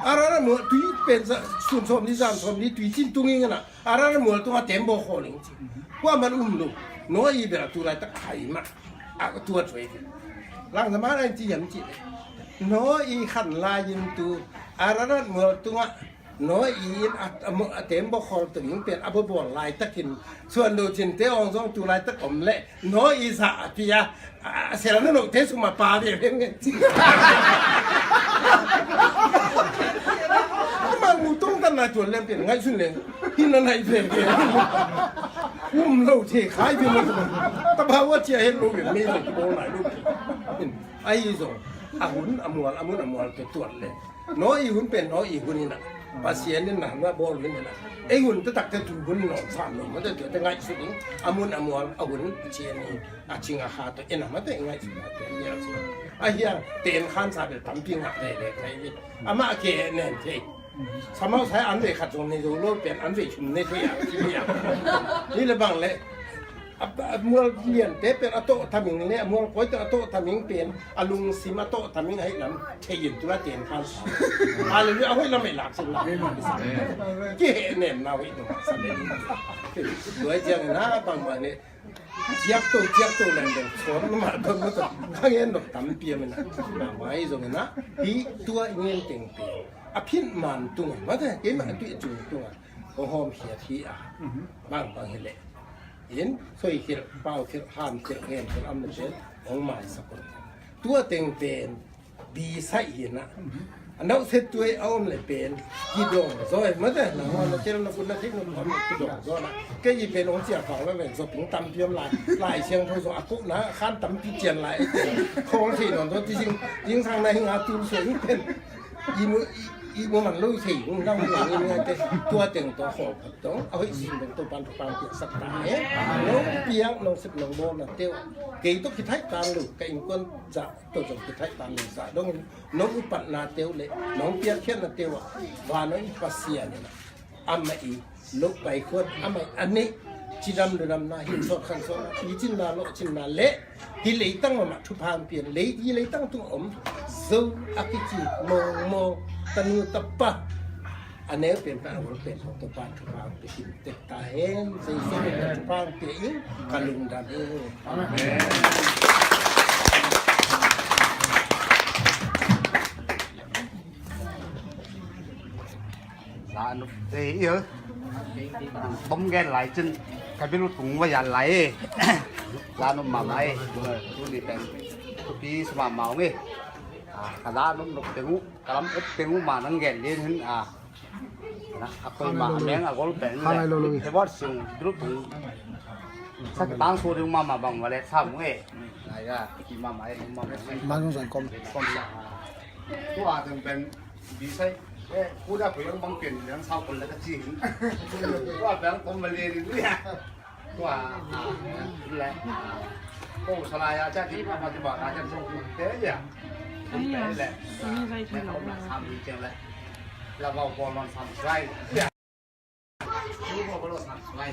อะไรนะหมอตุยเป็นส่วนสมที่สามสมที่ตุยจิ้นตุ้งงี้นะอะไรนะหมอตัวเต็มบ่ขอหนึ่งว่ามันลูกน้อยอีแบบตุลาตะไคร่มาอ่ะตัวช่วยหลังสมาอะไรจีนจีน้อยอีขันลายินตูอะไรนะหมอตัวน้อยอีเต็มบ่คอตึงเป็นอับบ่ลายตะกินส่วนดูจินเตองซองจุลายตะอมเละน้อยอีสะพี่ยาเสร็จแล้วนกเทสุมาปาเดียเป็นไงมางูตุ้งตันนาจวนเล่นเป็นไงสุดเลยที่นั่นให้เป็นเดียอุ้มเราเทขายเป็นมันตะพาว่าเจียเห็นลูกอย่างนี้เลยโบไหนลูกไอ้ส่งหุ่นอมวลตัวตรวจเลยน้อยอีหุ่นเป็นน้อยอีหุ่นนี่นะภาษีนี่นะว่าบอลนี่นะไอ้หุ่นจะตักจะถูหุ่นหนอนสามหนอนมันจะเกิดยังไงสุดนี้อมวลหุ่นเชียนี่ชิงอาหารตัวเอ็นมันจะยังไงสุดตัวนี้สิไอ้เหี้ยเต็นขันสาเป็นตั้มปิ้งอะไรเลยใครนี่มาเกะเนี่ยเท่สมัยใช้อันเวขัดตรงนี้ตรงโลกเป็นอันเวชุมในที่นี่เลยบางเลยมัวเลียนเตเป็นอโตทำอย่างนี้มัวก้อยตัวอโตทำอย่างเป็นอลุงซิมาโตทำอย่างให้ลำเชียนตัวเตียนข้าวอะไรเรื่องเอาให้เราไม่หลับสิหลับไม่นอนเกี่ยเนี่ยนาวิตรงสันเลยด้วยเจ้าหน้าบางวันเนี่ยเจี๊ยบตัวแรงเดินชนมาตรงนั้นข้างเงี้ยหนกตั้มเปียมันนะไว้ตรงนั้นนะที่ตัวเงี้ยเต็งเปียอภินมันตัวมันแต่เกี่ยมันตัวจุดตัวก็หอมเหี่ยที่บางเห็นเลยเห็นเคยคิดเปล่าคิดห้ามคิดเห็นคิดอันนั้นของหมายสักคนตัวเต็งเป็นดีใส่เห็นนะอันนั้นเสร็จตัวเอาเลยเป็นกี่ดวงซอยมันแต่เราเจอเราคุณนักเทคโนโลยีกี่ดวงซอยนะก็ยิ่งเป็นองค์เจ้าของแล้วเป็นสปงตำเพียมลายเชียงทศอากุนะขั้นตำพิเจียนลายของที่นนท์ที่จริงทางในงานตูสวยเป็นอีมันลุยถี่เราอย่างนี้ไงแต่ตัวเต็งตัวหอบต้องเอาให้สิ่งเป็นตัวปันเปียกสักตายน้องเปียกน้องสิบน้องโบน่ะเตี้ยวเกี่ยต้องคิดให้ตามลูกเกี่ยคนจะตัวจงคิดให้ตามลูกสาวน้องอุปนาเตี้ยวเลยน้องเปียกแค่น่ะเตี้ยวว่าน้องปัสเซียนน่ะอันไม่ลูกไปคนอันนี้จีดำดูดำนาหินสดขันสดอีจินนาโลจินนาเละฮิเลยตั้งมาทุพานเปลี่ยนเลยฮิเลยตั้งตุ้งซูอากิจิโมตันูตปะอันนี้เป็นแปลว่าเป็นของตัวปานทุพานเปลี่ยนเตตาเห็นสิ่งที่เป็นทุพานเปลี่ยนกัลุงดำเองลานุเตยต้มแกนไหลจนใครไม่รู้ถุงว่าอย่าไหลลานุมาไหลตัวนี้เป็นตัวปีสมาเมาไงลานุนกเตงูกำลังเอฟเตงูมานั่งแกนเล่นนะaku mah neng aku lu pengen hebat sih terus tuh sakit bangsu di rumah mah bang balik sama nah ya di mama ini mama Bangsa kom tuh ada yang pengen bisa udah bilang bang pengen yang sauคนแล้วก็จริงว่าแบงค์ผมมาเรียนนี่ว่าแหละโอ้สลายอาจารย์ที่มาปฏิบัติอาจารย์ส่งเตะเนี่ยผมเตะแหละไม่เอาหนักทำจริงๆแหละเราบอกบอลมันทำไรรู้บอกบอลทำไร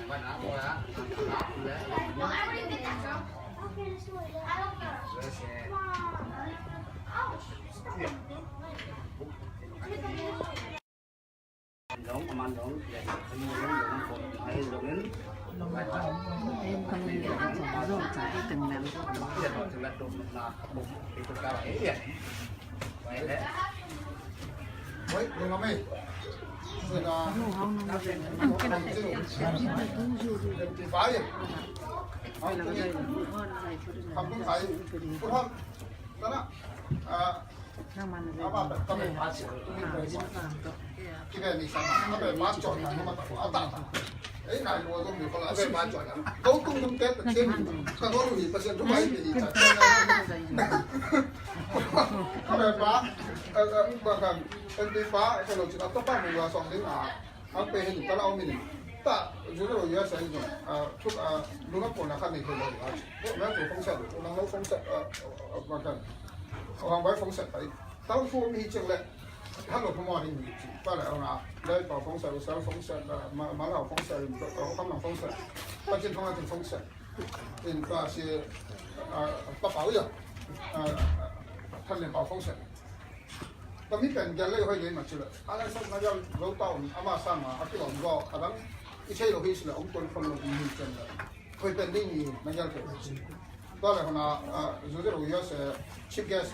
วันนั้นวันนั้นน้องประมาณน้องใหญ่คนนี้น้องคนไอ้ตรงนั้นem con người ta rồi chạy đi từng nămเดี๋ยวถึงแล้วตรงนั้นบุกไปตรงกลางไอ้เนี่ยไปแล้ว เฮ้ยเดี๋ยวเราไม่เวลา không nó ăn cái nàyตีฟ้าอย่าง đây là cái dây hơn này ทำต้องใส่คุณพ่อแล้วนะน้ำมันเลย เอามาแบบต้องเป็นมาเฉยที่แบบนี้สั่งถ้าแบบมาจอดนะมาตัดเอาตัดเอ้ยนายรัวต้องอยู่คนละแบบมาจอดนะเขาต้องทำแก๊สเช่นถ้าเขาหนีเปอร์เซ็นต์ทุกใบเป็นอีกถ้าแบบฟ้าบางครั้งเป็นตีฟ้าไอ้คนเราจะต้องปั้นมือสองนิ้วเอาไปเห็นแต่เราเอาไม่หนึ่งแต่จุดเราเยอะใช่ไหมทุกดูนักผลนะครับนี่คือเราแล้วตัวฟงเสร็จน้องเราฟงเสร็จบางครั้ง往外风扇ไป到处มีจังเลยถ้าเราพมอนี่มีก็แล้วนะได้ต่อ风扇สาม风扇มาเรา风扇เขาหลัง风扇ปัจจุบันเป็น风扇เป็นก็是ปะเป๋าอย่างท่านเรียนต่อ风扇ตอนนี้เป็นยันเลยให้เรียนมาชิลอะไรสักนั่นจะรู้ต่ออามาสร้างมาอาที่เราก็อันนั้นไม่ใช่เราพิเศษองค์กรคนเรามีจังเลยเคยเป็นได้มีนั่นจะเกิดก็เลยคนน่ะจุดที่เราเยอะเสียชิปแก๊ส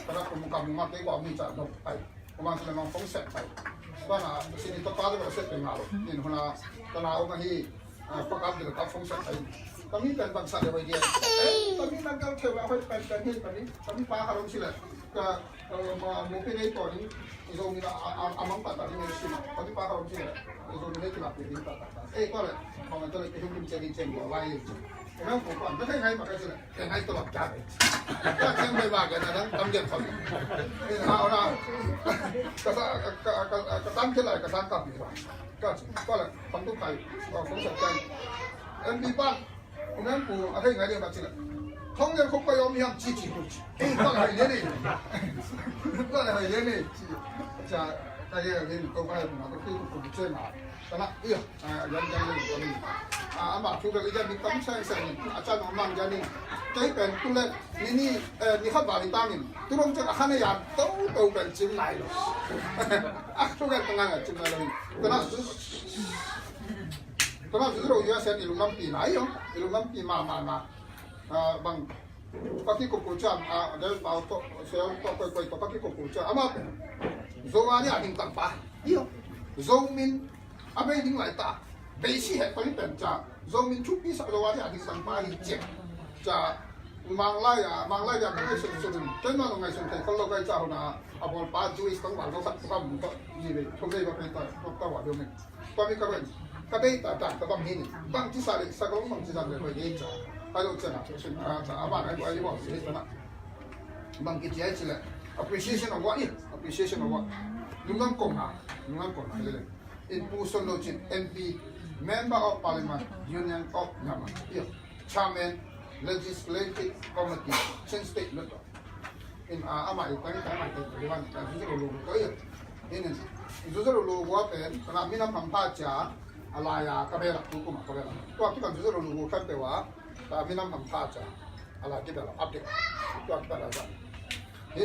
ก็แล้วผมกับมุมาเกี่ยวกับมีจัดดอกไปประมาณนั้นฟงเสร็จไปก็น่ะสิ่งที่ต้องการก็เสร็จเป็นงานนี่คนน่ะตอนนั้นเอามาที่ประกอบเกี่ยวกับฟงเสร็จไปตอนนี้เป็นบางสัตว์อะไรเดียวตอนนี้นั่งกันเที่ยวแล้วให้เป็นที่ตอนนี้ป้าเขาลงชิลก็มาโมเป็นไอ้ตัวนี้อีโซมีอามังตัดนี่ไม่ใช่ตอนนี้ป้าเขาลงชิลอีโซมีได้ที่หลับเป็นตัดก็เลยพอมันจะเลยไปทุ่มเจดีเจนบอกไว้แล้วผมก่อนไม่ใช่ไงมากันสิแต่ไงตลอดกาลก็แค่ไม่ว่ากันนะทั้งตำเย็นเขานี่เอาละก็ตั้งขึ้นเลยก็ตั้งกลับดีกว่าก็เลยคนทุกใครก็คงสนใจมีบ้านนั้นกูอะไรไงเรียกมาสิท้องเรียนเขาก็ยอมยังจีกูก็เลยเรียนนี่ก็เลยเรียนนี่จะแต่ยังเรียนก็ไม่มาก็คือกูเชื่อมาแต่ละยังเรียนก็มีอามาทุกเรื่องจะมีคำใช้เสร็จอาจารย์น้องจะนี่ใจเป็นตุเล่นี่นี่ขับบาริตามินตุลงจะขันยาโตเป็นจิมไลล์ทุกเรื่องต่างๆจิมไลล์แต่ละจุดเราอยู่เส้นอิลุงน้ำปีไหนอ่ะอิลุงน้ำปีมาบางปักกี้กุกุจันเดี๋ยวเอาตัวเซลล์ตัวไปตัวปักกี้กุกุจันอามาโซวานี่อาหิงตังปะยี่ห้อโซมินอาไม่หิงไหลตาเบสิเหตุผลเป็นจากโซมินชุบปีสักโซวานี่อาหิงตังปะหิเจ็บจากมังไล่อย่างไม่สุดจนมาลงไงสุดท้ายคนเราไงจ้าหน้าอาบอลป้าจุ้ยตั้งวันเราสักคำก็ยี่เลยทุกอย่างก็เป็นตัวว่าเดี๋ยวนี้ตอนนี้ก็เป็นก็ได้แต่บางทีบางที่สั่งสักคนบางที่สั่งเลยไปเองจ้าไปดูเจ้านะอาบ้านไอ้ไอ้บอกสิจ้านะบางทีเจ้าเลย appreciation of what appreciation of what ลุงนั่งกงหาเลย in Puson Login MP member of Parliament Union of Myanmar chairman legislative committee Chin State Letter in อามาอีกครั้งที่วันที่จะลงก็อีกนี่จะลงว่าเป็นขณะมีน้ำพันผ้าจ่าอะไรก็เป็นทุกคนก็เป็นตัวที่กันจะลงขั้นแต่ว่ามีน้ำพันผ้าจ่าอะไรที่เป็นอัปเดตตัวที่เป็นอะไรนี่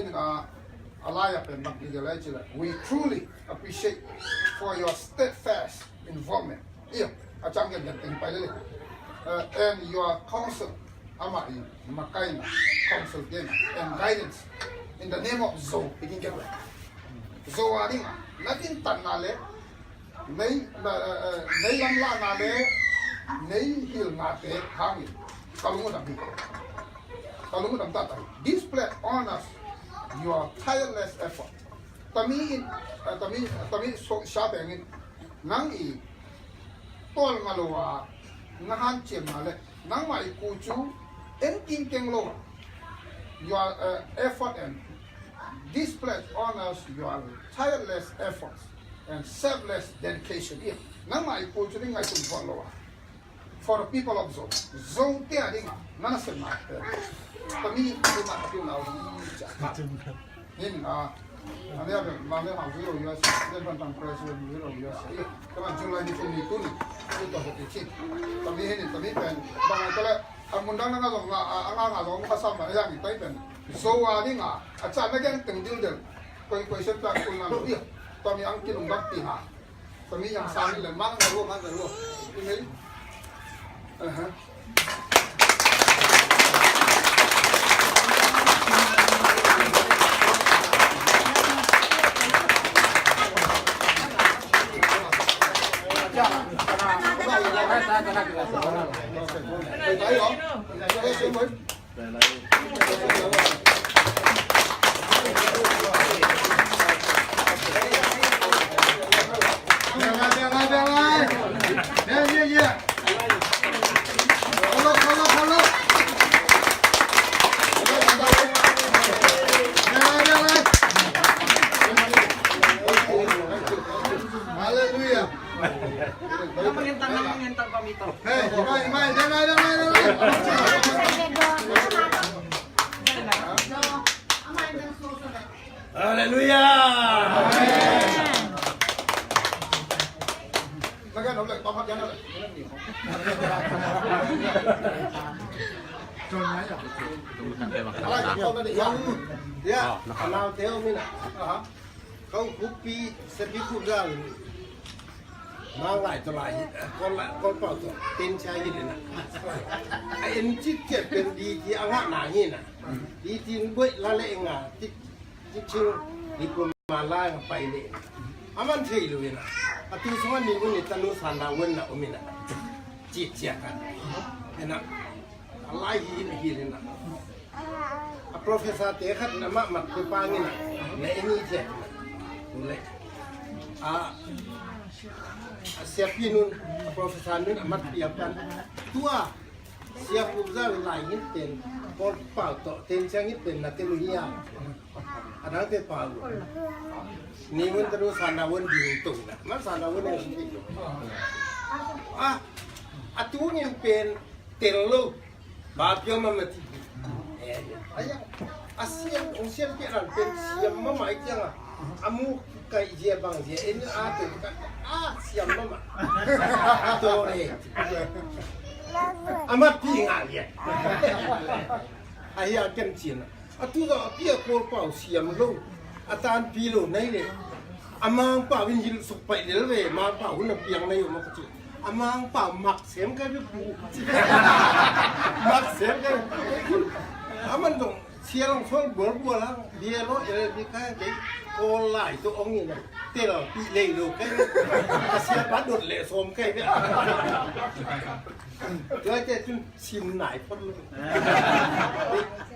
อะไรเป็นบางทีอะไรจีเลย we truly appreciate for your steadfast involvement อาจารย์กันอย่างเต็มไปเลย and your counsel อามาอีมาไกน์ counsel again and guidance in the name of Zoe ไปกินกันเลย Zoe นี่นักอินตันนั่นเลยในลำลานาเลในฮิลนาเตะข้ามีตะลุงดำตัด display honors your tireless effort ตอนนี้ชาเบงินนั่งอีตัวมาโลวางานเชียงมาเลยนั่งมาอีกูจูเอ็นกินเก่งโล your effort and display honors your tireless efforts and selfless dedication. Nang mai po churi ngai tum phon lo for the people of Zone te ading nana sem ma tami ni ma tiu na cha nin ane ave ma me ha zero us den ban tang president zero us kama julai ni funi tuni to ho ti tami hen tami pen bang kala amundang na ngong anga ngong ka sam ma yang tai pen so wa ding a cha na gen teng dil del koi sem ta kun na loตอนนี้อังกฤษลงรักตีหาตอนนี้ยังสามนี่เลยมั่งกันรู้นี่ฮะไปไหนหรอไปเชียงใหม่ ฮาเลลูยา แล้วก็เราเลยตอนพักยันเราเลย อะไรเขาไม่ได้ยัง เนี่ยเราเที่ยวมินะเขาคุปปี้เซปิคุร่างมาหลายต่อหลายคนเปล่าตัวเต็นชายยินเลยนะไอ้เอ็นจิตเจ็บเป็นดีที่อ่างหนานี่นะดีที่เว้ยละเล่งอ่ะที่ชื่อดีกว่ามาล่างไปเลยอามันเที่ยวเลยนะอาทิตย์สมัยนี้วันนี้ตนุสันดาวันนะอมินะจิตเจ็บกันเห็นนะอะไรฮีเลยนะProfesor Tehat nama mat kupangin na ini je boleh siapin Profesor nun amat piapkan tua siap ubza lain ten kol pau to ten changit ten na telunia ada te pau ni mun terus sanawan diuntung na man sanawan yang atu yang pen telu bapyo mamati ayah asian usian piran pensiam mama itu yang amu kai dia bang dia ini ada siam mama tore amat pingal dia ayah kencin atu dah pia kol pau siam lo atan pilo nai le amang pau winjil supai dia le mang pau na piang nai yo mak kecil amang pau mak sem kai bu mak sem kai aman dong siang sol berbual lah dia lo jadi kan jadi kolai tu orang ni lah telo pilih lo kan siapa padut le som kai dia dia jadi sim naik pun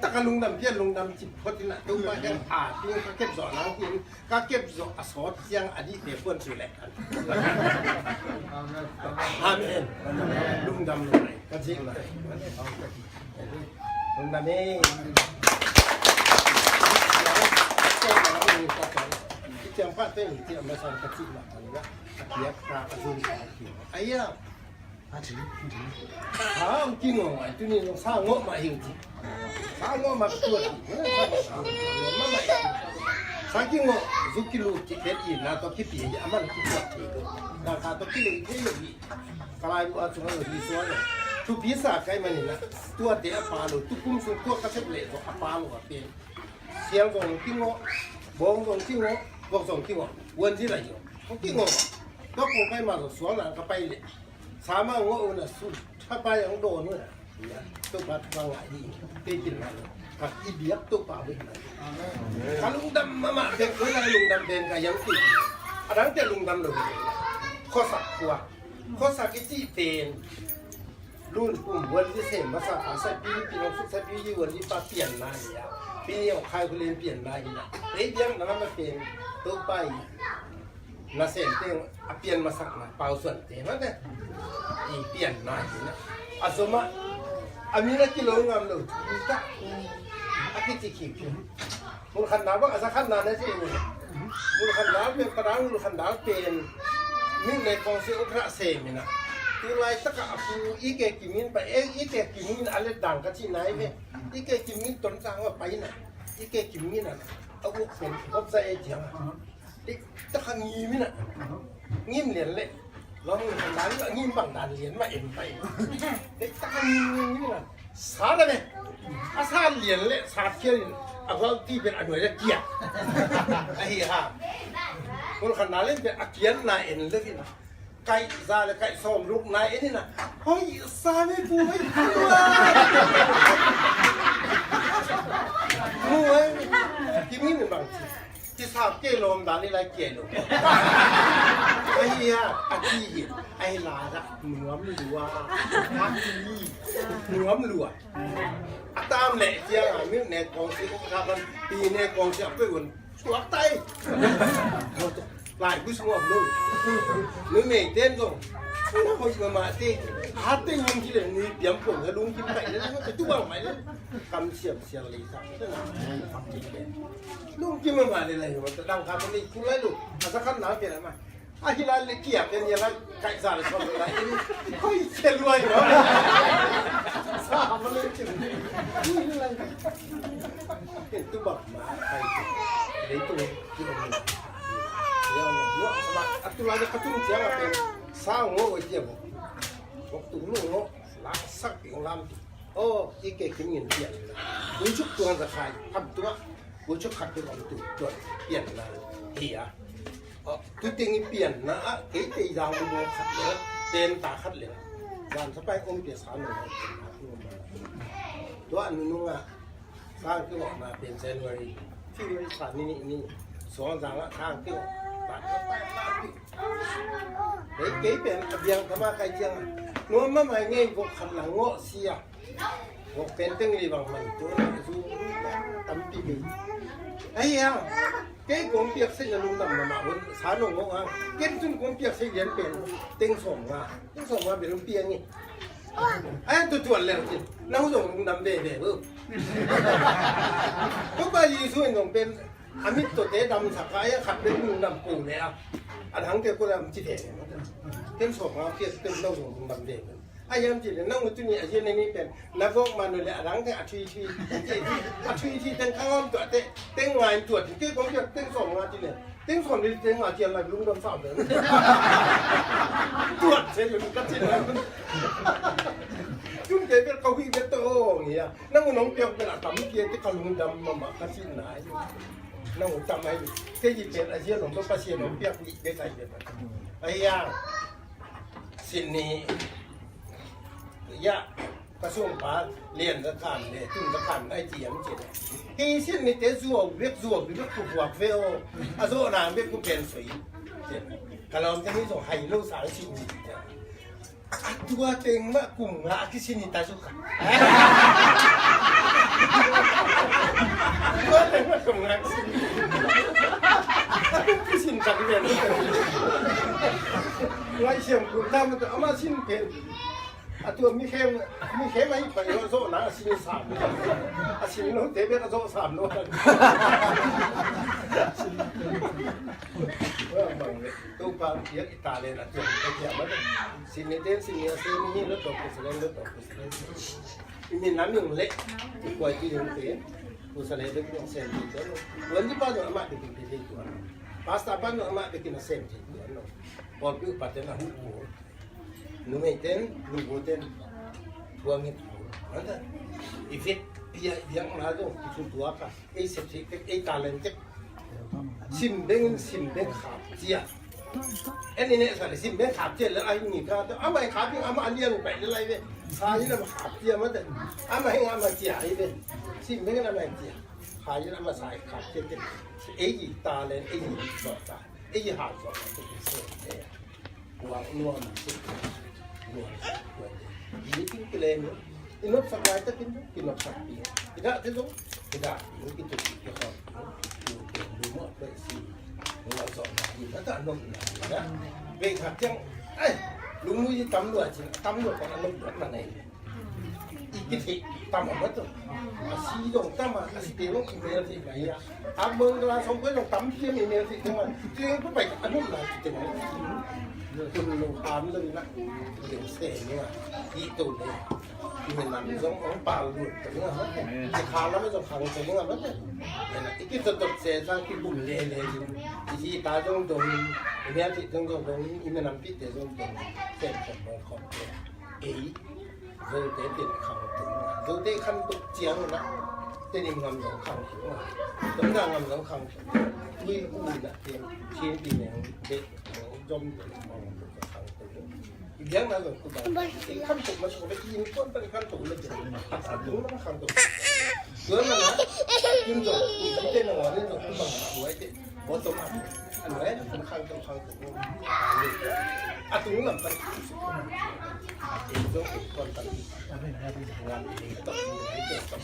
tak kalung dam dia lung dam cip pun nak tu macam dia kakek zon lang pun kakek zon asot siang adik dia pun sulit kan amin lung dam lung naik kasih lah lung dam ni yang empat tu itu masalah kecil lah, dia azul ayah, kingong itu ni sangat mahir sangat mahir mama saking zukilu tiket ini atau kipi aman kipi nah atau kilo itu lebih kalau ibu asuh lebih soalnya tu bisa kayak mana nak tu ada apa lo tu pun tu kasih beli tu apa lo apa siang gong kingong bong gong kingong gong gong kingongวันที่ไรอยู่ก็กินงก็คงไปมาสวนหลังก็ไปเลยสามารถงอนะสุดถ้าไปยังโดนเนี่ยตัวปลาทางไหนดีตีกินมาเลยกับอีเบียบตัวปลาไปไหนถ้าลุงดำมาเด็กเวลาลุงดำเดินกันยังติดอันนั้นจะลุงดำเลยข้อสักกว่าข้อสักที่เป็นรุ่นกลุ่มวันที่เสมภาษาใส่ปีปีน้องสุดใส่ปียี่วันที่ปลาเปลี่ยนมาเนี่ยปีนี้ใครก็เรียนเปลี่ยนมาอีกนะเฮ้ยยังนั้นมันเป็นตัวไปนาเซนเต็งเปลี่ยนมาสักนะเปล่าส่วนเต็งนั่นแหละอีเปลี่ยนมาอีกนะอาสมะอามีนักกิโลงามเลยมีตะอากิจิคิวมูลขันดาวว่าอาศัยขันดาวนั่นสิมูลขันดาวเป็นกระด้างมูลขันดาวเป็นมิ่งในกองเสียอุกระเซมินะที่ไรสักอาปูอีเกกิมินไปอีเกกิมินอะไรดังกันที่ไหนเนี่ยอีเกกิมินต้นสังว่าไปไหนอีเกกิมินอ่ะเอาพวกเป็นพบใจเจียงตะขังงีมิน่ะงีมเหรียญเลยลองร้านงีมบังดานเหรียญมาเอ็นไปตะขังงีมิน่ะสาดเลยอาซาเหรียญเลยสาดเชี่ยวเอาเราที่เป็นอนุญาตเกียร์ไอ้ห่าคนขนาดเล่นเป็นอาเกียร์นายเอ็นเลยที่น่ะไก่ซาเลยไก่ส้มลูกนายเอ็นนี่น่ะเฮ้ยซาไม่ปูไม่ปูงูเอ้ยที่มีเป็นบางทีที่ทราบเกลมดานี่ไรเกลมไอ้เหี้ยอาชีพไอ้ลาละหนวมหลัวอาชีหนวมหลัวตามแหละเจ้ามีในกองสิบครับมันปีในกองสิบไปวันตัวไตหลายผู้สงบนู่นนึกเมย์เต้นก่อนแล้วพอมาเต้ฮัตเต้ยังที่เลยนี่เปี่ยมปุ่นกระดุมกินไปแล้วมันจะตัวไหมเนี่ยคำเสียบเสียงเลยสักนั่นแหละฟังจริงเลยลุงกินมาเลยเลยมันจะดังคำนี้คุณไรลูกอาสักขั้นหนาเปลี่ยนอะไรมาอาฮิลาเลเกียบเป็นยังไงไก่สาเลยชอบอะไรนี่เฮ้ยเชี่ยรวยเหรอสามันเลยจริงนี่อะไรเห็นตัวบอกมาใครเลยตัว เนี่ยเขาทุ่งเสียงเป็นสร้างโง่ไอ้เจี๊ยบบอกตุ้งลูกโง่ล้างสักเปียงลำโอ้ที่เก่งเงินเปลี่ยนกูชุบตัวจะขายทำตัวกูชุบขัดตัวตัวเปลี่ยนนะเฮียตัวเต็งเปลี่ยนนะเก๋ตีดาวดูขัดเลยเต็มตาขัดเลยวันสบายอมเปียสารเลยตัวอันนู้นอ่ะสร้างขึ้นออกมาเป็นเซนวารีที่บริษัทนี่สองสามทางขึ้นตัดไปมาพี่เก๋เป็นเบียงธรรมะใครเจียงนัวมาไม่เงี้ยพวกขันหลังเงาะเสียพวกเป็นตึงรีบังมันตัวนี้สู้ตั้มปีบีไอ้ยังเก๋กงเปียกเสียลุงดำมาวันสารลงงาเก๋จนกงเปียกเสียนเป็นเต็งส่งมาเป็นลุงเปียงนี่ไอ้ตัวเลยจริงน้องส่งลุงดำเด็ดพวกไปยืนสู้น้องเป็นอามิตตัวเตะดำสักไอ้ขับเป็นลุงดำกูเลยอ่ะอันทั้งเตะกูดำจีเตะเต็มส่งมาเพียรเต็มน้องส่งลุงดำเด็ดไอ้ยังจีเลยน้องตัวนี้ไอ้ยังในนี้เป็นนักร้องมาโดยเลยอันทั้งเตะอัดทีเต็งข้างตัวเตะเต็งงานตรวจที่ผมจะเต็งส่งมาจีเลยเต็งส่งนี่เต็งมาจีอะไรลุงดำสาวเลยตรวจเสร็จอยู่ก็จีเลยจุ่มเด็กเป็นเขาวิ่งเป็นโตอย่างเงี้ยนั่งน้องเปียกเป็นอะตั้มเกียร์ที่เขาลุงดำมาคัดสินไหนนั่งจำไว้แค่ยิบเป็นอาเซียนของตัวปัสเซียนของเปียกวิ่งได้ใจเป็นไอ้ย่างสินนี้ยะกระทรวงพาณิชย์เรียนสถานเนี่ยถึงสถานไอจีมจีเนี่ยที่สินนี้เตะจั่วเรียกจั่วหรือเรียกหัวเฟลอาโซนามเรียกกูเป็นสีกระลองจะมีส่งไฮโลสายสินตัวเต็งมากลุ่มละที่สินิตาสุขันตัวเต็งมากลุ่มละที่สินตัดเรียนไล่เสียงกลุ่มทำมันเอามาสินเป็นตัวมีเข้มไม่ไปโซ่นะสินสามสินโน้ตเตะเป็นโซ่สามโน้ตตู้ปลาเยอะอิตาเลียนตัวไปเที่ยวมาเลยสินเดนสินเนียสินนี่รถตกกุศลรถตกกุศลมีน้ำยังเละกว่าที่ยังเตี้ยกุศลเด็กยังเซนติเตอร์วันที่ป้าหนูอามาเด็กกินที่ตัวพาสต้าป้าหนูอามาเด็กกินเซนติตัวเนาะพอพี่ปัตเตอร์นะหูหนูไม่เต้นหนูโบเต้นตัวเงี้ยนั่นแหละอีฟิตยังมาดูที่ตัวค่ะไอ้เสพติดไอ้ตาเลนเจ็บซิมเด้งขาบเจียไอ้นี่เนี่ยสัตว์ซิมเด้งขาบเจียแล้วไอ้นี่ก็แต่อามาขาบยังอามาอันเดียวไปอะไรเนี่ยสายนี่มันขาบเจียมันแต่อามาให้อามาเจียไอ้เนี่ยซิมเด้งอามาเจียหายอามาสายขาบเจียไอ้ยี่ตาเลนไอ้ยี่สอดตาไอ้ยี่หาสอดตัวเสือเนี่ยหัวนัวมันสุดนัวยี่ทิ้งไปเลยเนี่ยinop sakay ta kinop sakpi tidak tu tidak mungkin tu kita rumah bersih rumah sok ni tak nom ya về hạt chẳng ấy đúng như tắm lụa chỉ tắm lụa còn ăn lụa mà này cái thị tắm ở mất rồi xí đồng tắm mà xí tiền nó cũng nhiều thì vậy à mương ra xong cái đồng tắm kia mình nhiều thì nhưng mà kia có phải ăn lụa là chỉ nàyคุณลงทานเลยนะเดี๋ยวเสียเนี่ยที่ตุ่นเลยที่มันนั่งจ้องของป่าหลุดแต่เนี่ยมันจะขาแล้วไม่ต้องขังแต่เนี่ยมันเนี่ยอีกที่ตกเสียซะที่บุญเล่เลยที่ตาจ้องตรงเนี่ยที่จ้องตรงอีมันน้ำพิษเดี๋ยวจ้องตรงเส้นผมมองขอบเอ๋ยโดยแต่ติดขังถึงโดยแต่ขั้นตุกเจียงนะแต่นี่งำหลงขังถึงตรงนั้นงำหลงขังวิ่งอุ่นนะเทียนเทียนปีเนี่ยเด็กจมยังนะลูกคุณบอกขั้นตุกมาชมไปยิงก้นเป็นขั้นตุกเลยจ้ะอัดถุงแล้วขั้นตุกเกินแล้วนะยิงจบอีกเต้นหน่อยนี่จบคุณบอกหัวไอ้เต้หัวตุกอันไหนมันขั้นตุกอัดถุงลำตันเองต้องติดก้นตันงานเองต้องให้เกิดต้อง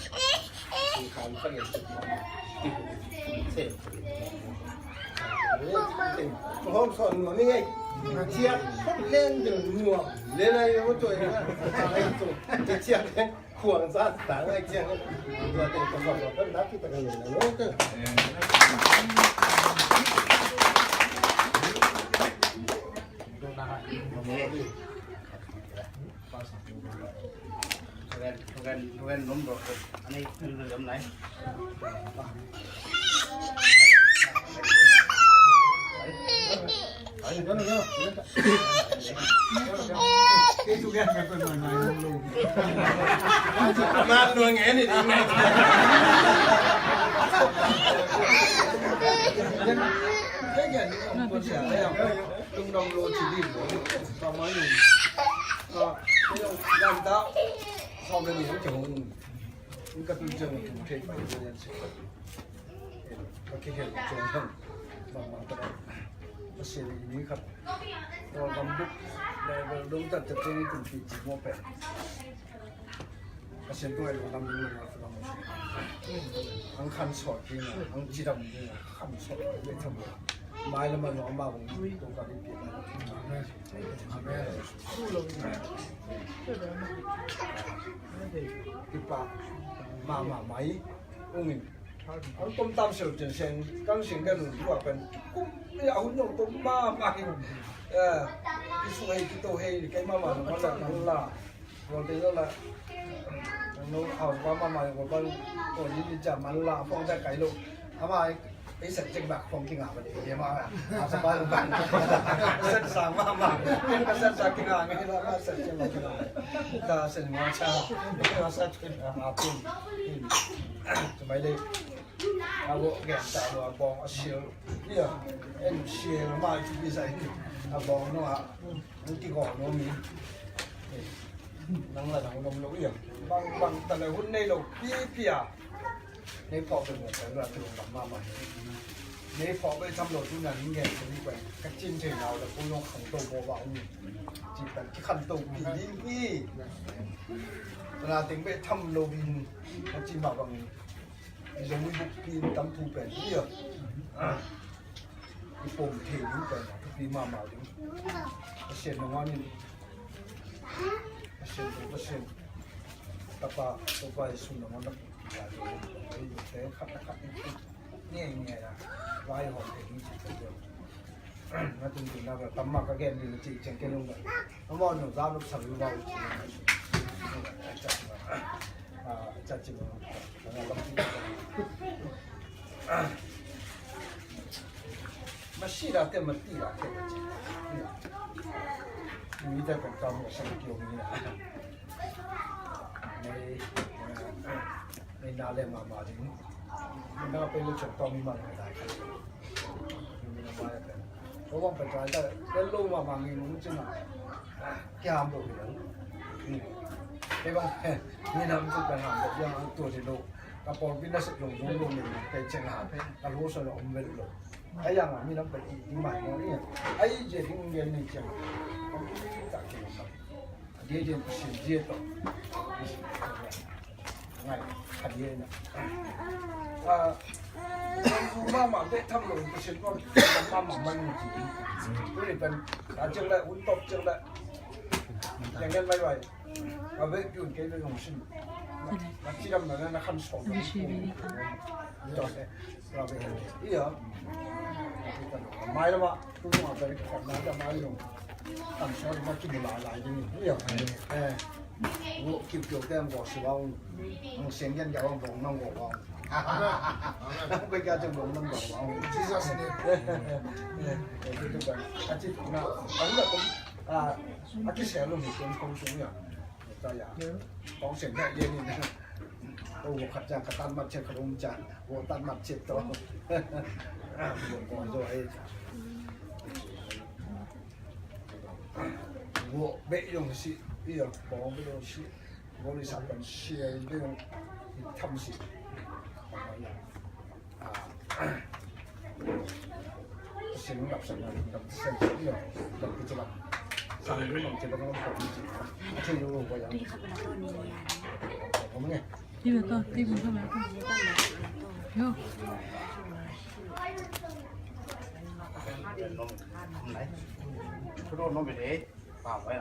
มีการเปลี่ยนจุดที่เสพห้องสอนมันไม่ไงเชียร์เล่นจนหัวเล่นอะไรก็ตัวเองนะไอ้ตัวเชียร์เล่นขวางซาต่างไอ้เชียร์ตัวเต็มกระสอบก็นับที่ตะกันเลยนะโน้ตเว้นล้มรถอันนี้คือเรื่องไหน มาหน่วยงานนี่ดีไง Đông đông lô chỉ điểm của sau mấy người cái ông đang tạo sau đây mình cũng chẳng những cái chương trình cũng trên phải cho nên sẽ có cái hiện trường hơn và bằng cái nó sẽ lý khắp rồi làm đúc để đúng thật cho tôi cũng chỉ mua bè cái chuyện tôi làm những người nào làm anh khăn sọt thì anh chỉ làm như khăn sọt để thầm mai là mà nó mà cũng tôi có đi kiếm cái bà mà máy ông mình ông tôm tam sầu chân sen căng sen cái lùn của bên cũng cái áo nhung tôm mà cái suy cái tô hay cái mà nó là còn thế đó là nó áo mà của con còn như chả mà là phong ra cái lô mà cái sợi chân bạc phong kinh ngạc vậy để mà sao ba lục bạn sợi sáng mà cái sợi sáng kinh ngạc cái là sợi chân bạc kinh ngạc ta sợi mà cha cái là sợi chân à pin cho mấy đây bộ ghẹn tạo bộ bong xíu kia em xíu mà chỉ bị sai bong nó cái gòn nó mì năng là năng lông lỗ bằngแต่ละหุ้นในโลกพี่ในพอเป็นหมดแล้วเราจะลงมาใหม่ในพอไปทำโหลดทุกนั้นนี่ไงจะดีกว่ากัดจิ้นเฉยเราแต่พวกน้องขังตัวโบว์นี่จีบแบบที่ขันตัวปีนี่เวลาถึงไปทำโลบินกัดจิ้นมาบางจะมีบุกปีนตำทูเป็นเยอะที่ปุ่มเทนิ้วเป็นทุกปีมาถึงเสียงน้องนี่เสียงต่อไปสุนทรมันแต่ขัดเนี่ยนะวายหอมเองเดียวมาจนถึงแล้วตั้มมากก็แกมีจีเจงเกลุงเลยน้องมอนหนูจ้าลูกสาวอยู่บ้านจัดจิ๋วแล้วก็มาชีราเต็มมาตีราเต็มมีแต่เป็นกำมือสังเกตนี่นะในนาเลมาถึงมันน่าเป็นเรื่องต้องมีมันได้ครับมีมันมาแต่เพราะว่าปัจจัยแต่เรื่องมามีมันจริงอ่ะแค่ห้ามตัวเดียวนี่ไม่ว่านี่น้ำจุดการหามแบบยังตัวเดียวกระป๋องพินาศลงหนึ่งไปเชียงหาไปรู้สนองเวลาไอ้ยังอ่ะมีน้ำไปอีกที่ใหม่เนี่ยไอ้เจดิ้งเรียนในเชียงจากเชียงครับเดี๋ยวจะเสียเจี๊ยบต่อไงขัดเย็นอ่ะมาได้ทำหลงก็เช่นว่ามามันจริงก็เลยเป็นจังเลยอุ่นตบจังเลยอย่างนั้นไม่ไหวเอาไปยุ่งเกี่ยวกับหนุ่มชิ้นนักที่ทำนั้นนักขันสองต่อเลยเราไปเห็นอีเหรอไม่แล้ววะตู้มาไปขับน้ำจะไม่ลงขันสองมากินหลายๆอย่างนี้อีเหรอ我叫叫嘅我是話，我成日有我講能我講，佢家就冇能我講，知咗先。佢阿姐講啦，咁就咁阿姐成日都唔講講數人，就呀講成乜嘢呢？我ขัดจังกระตันมัดเช็ดขนมจัน我ตันมัดเช็ดตัว我做我没用是。呢樣講俾我知，我哋十人試係呢種侵蝕，成立成人咁細呢樣特別啫嘛，三個人就咁講住，聽到個人咁嘅。đi về con đi về con hiểu cái đó nó bị để vào vậy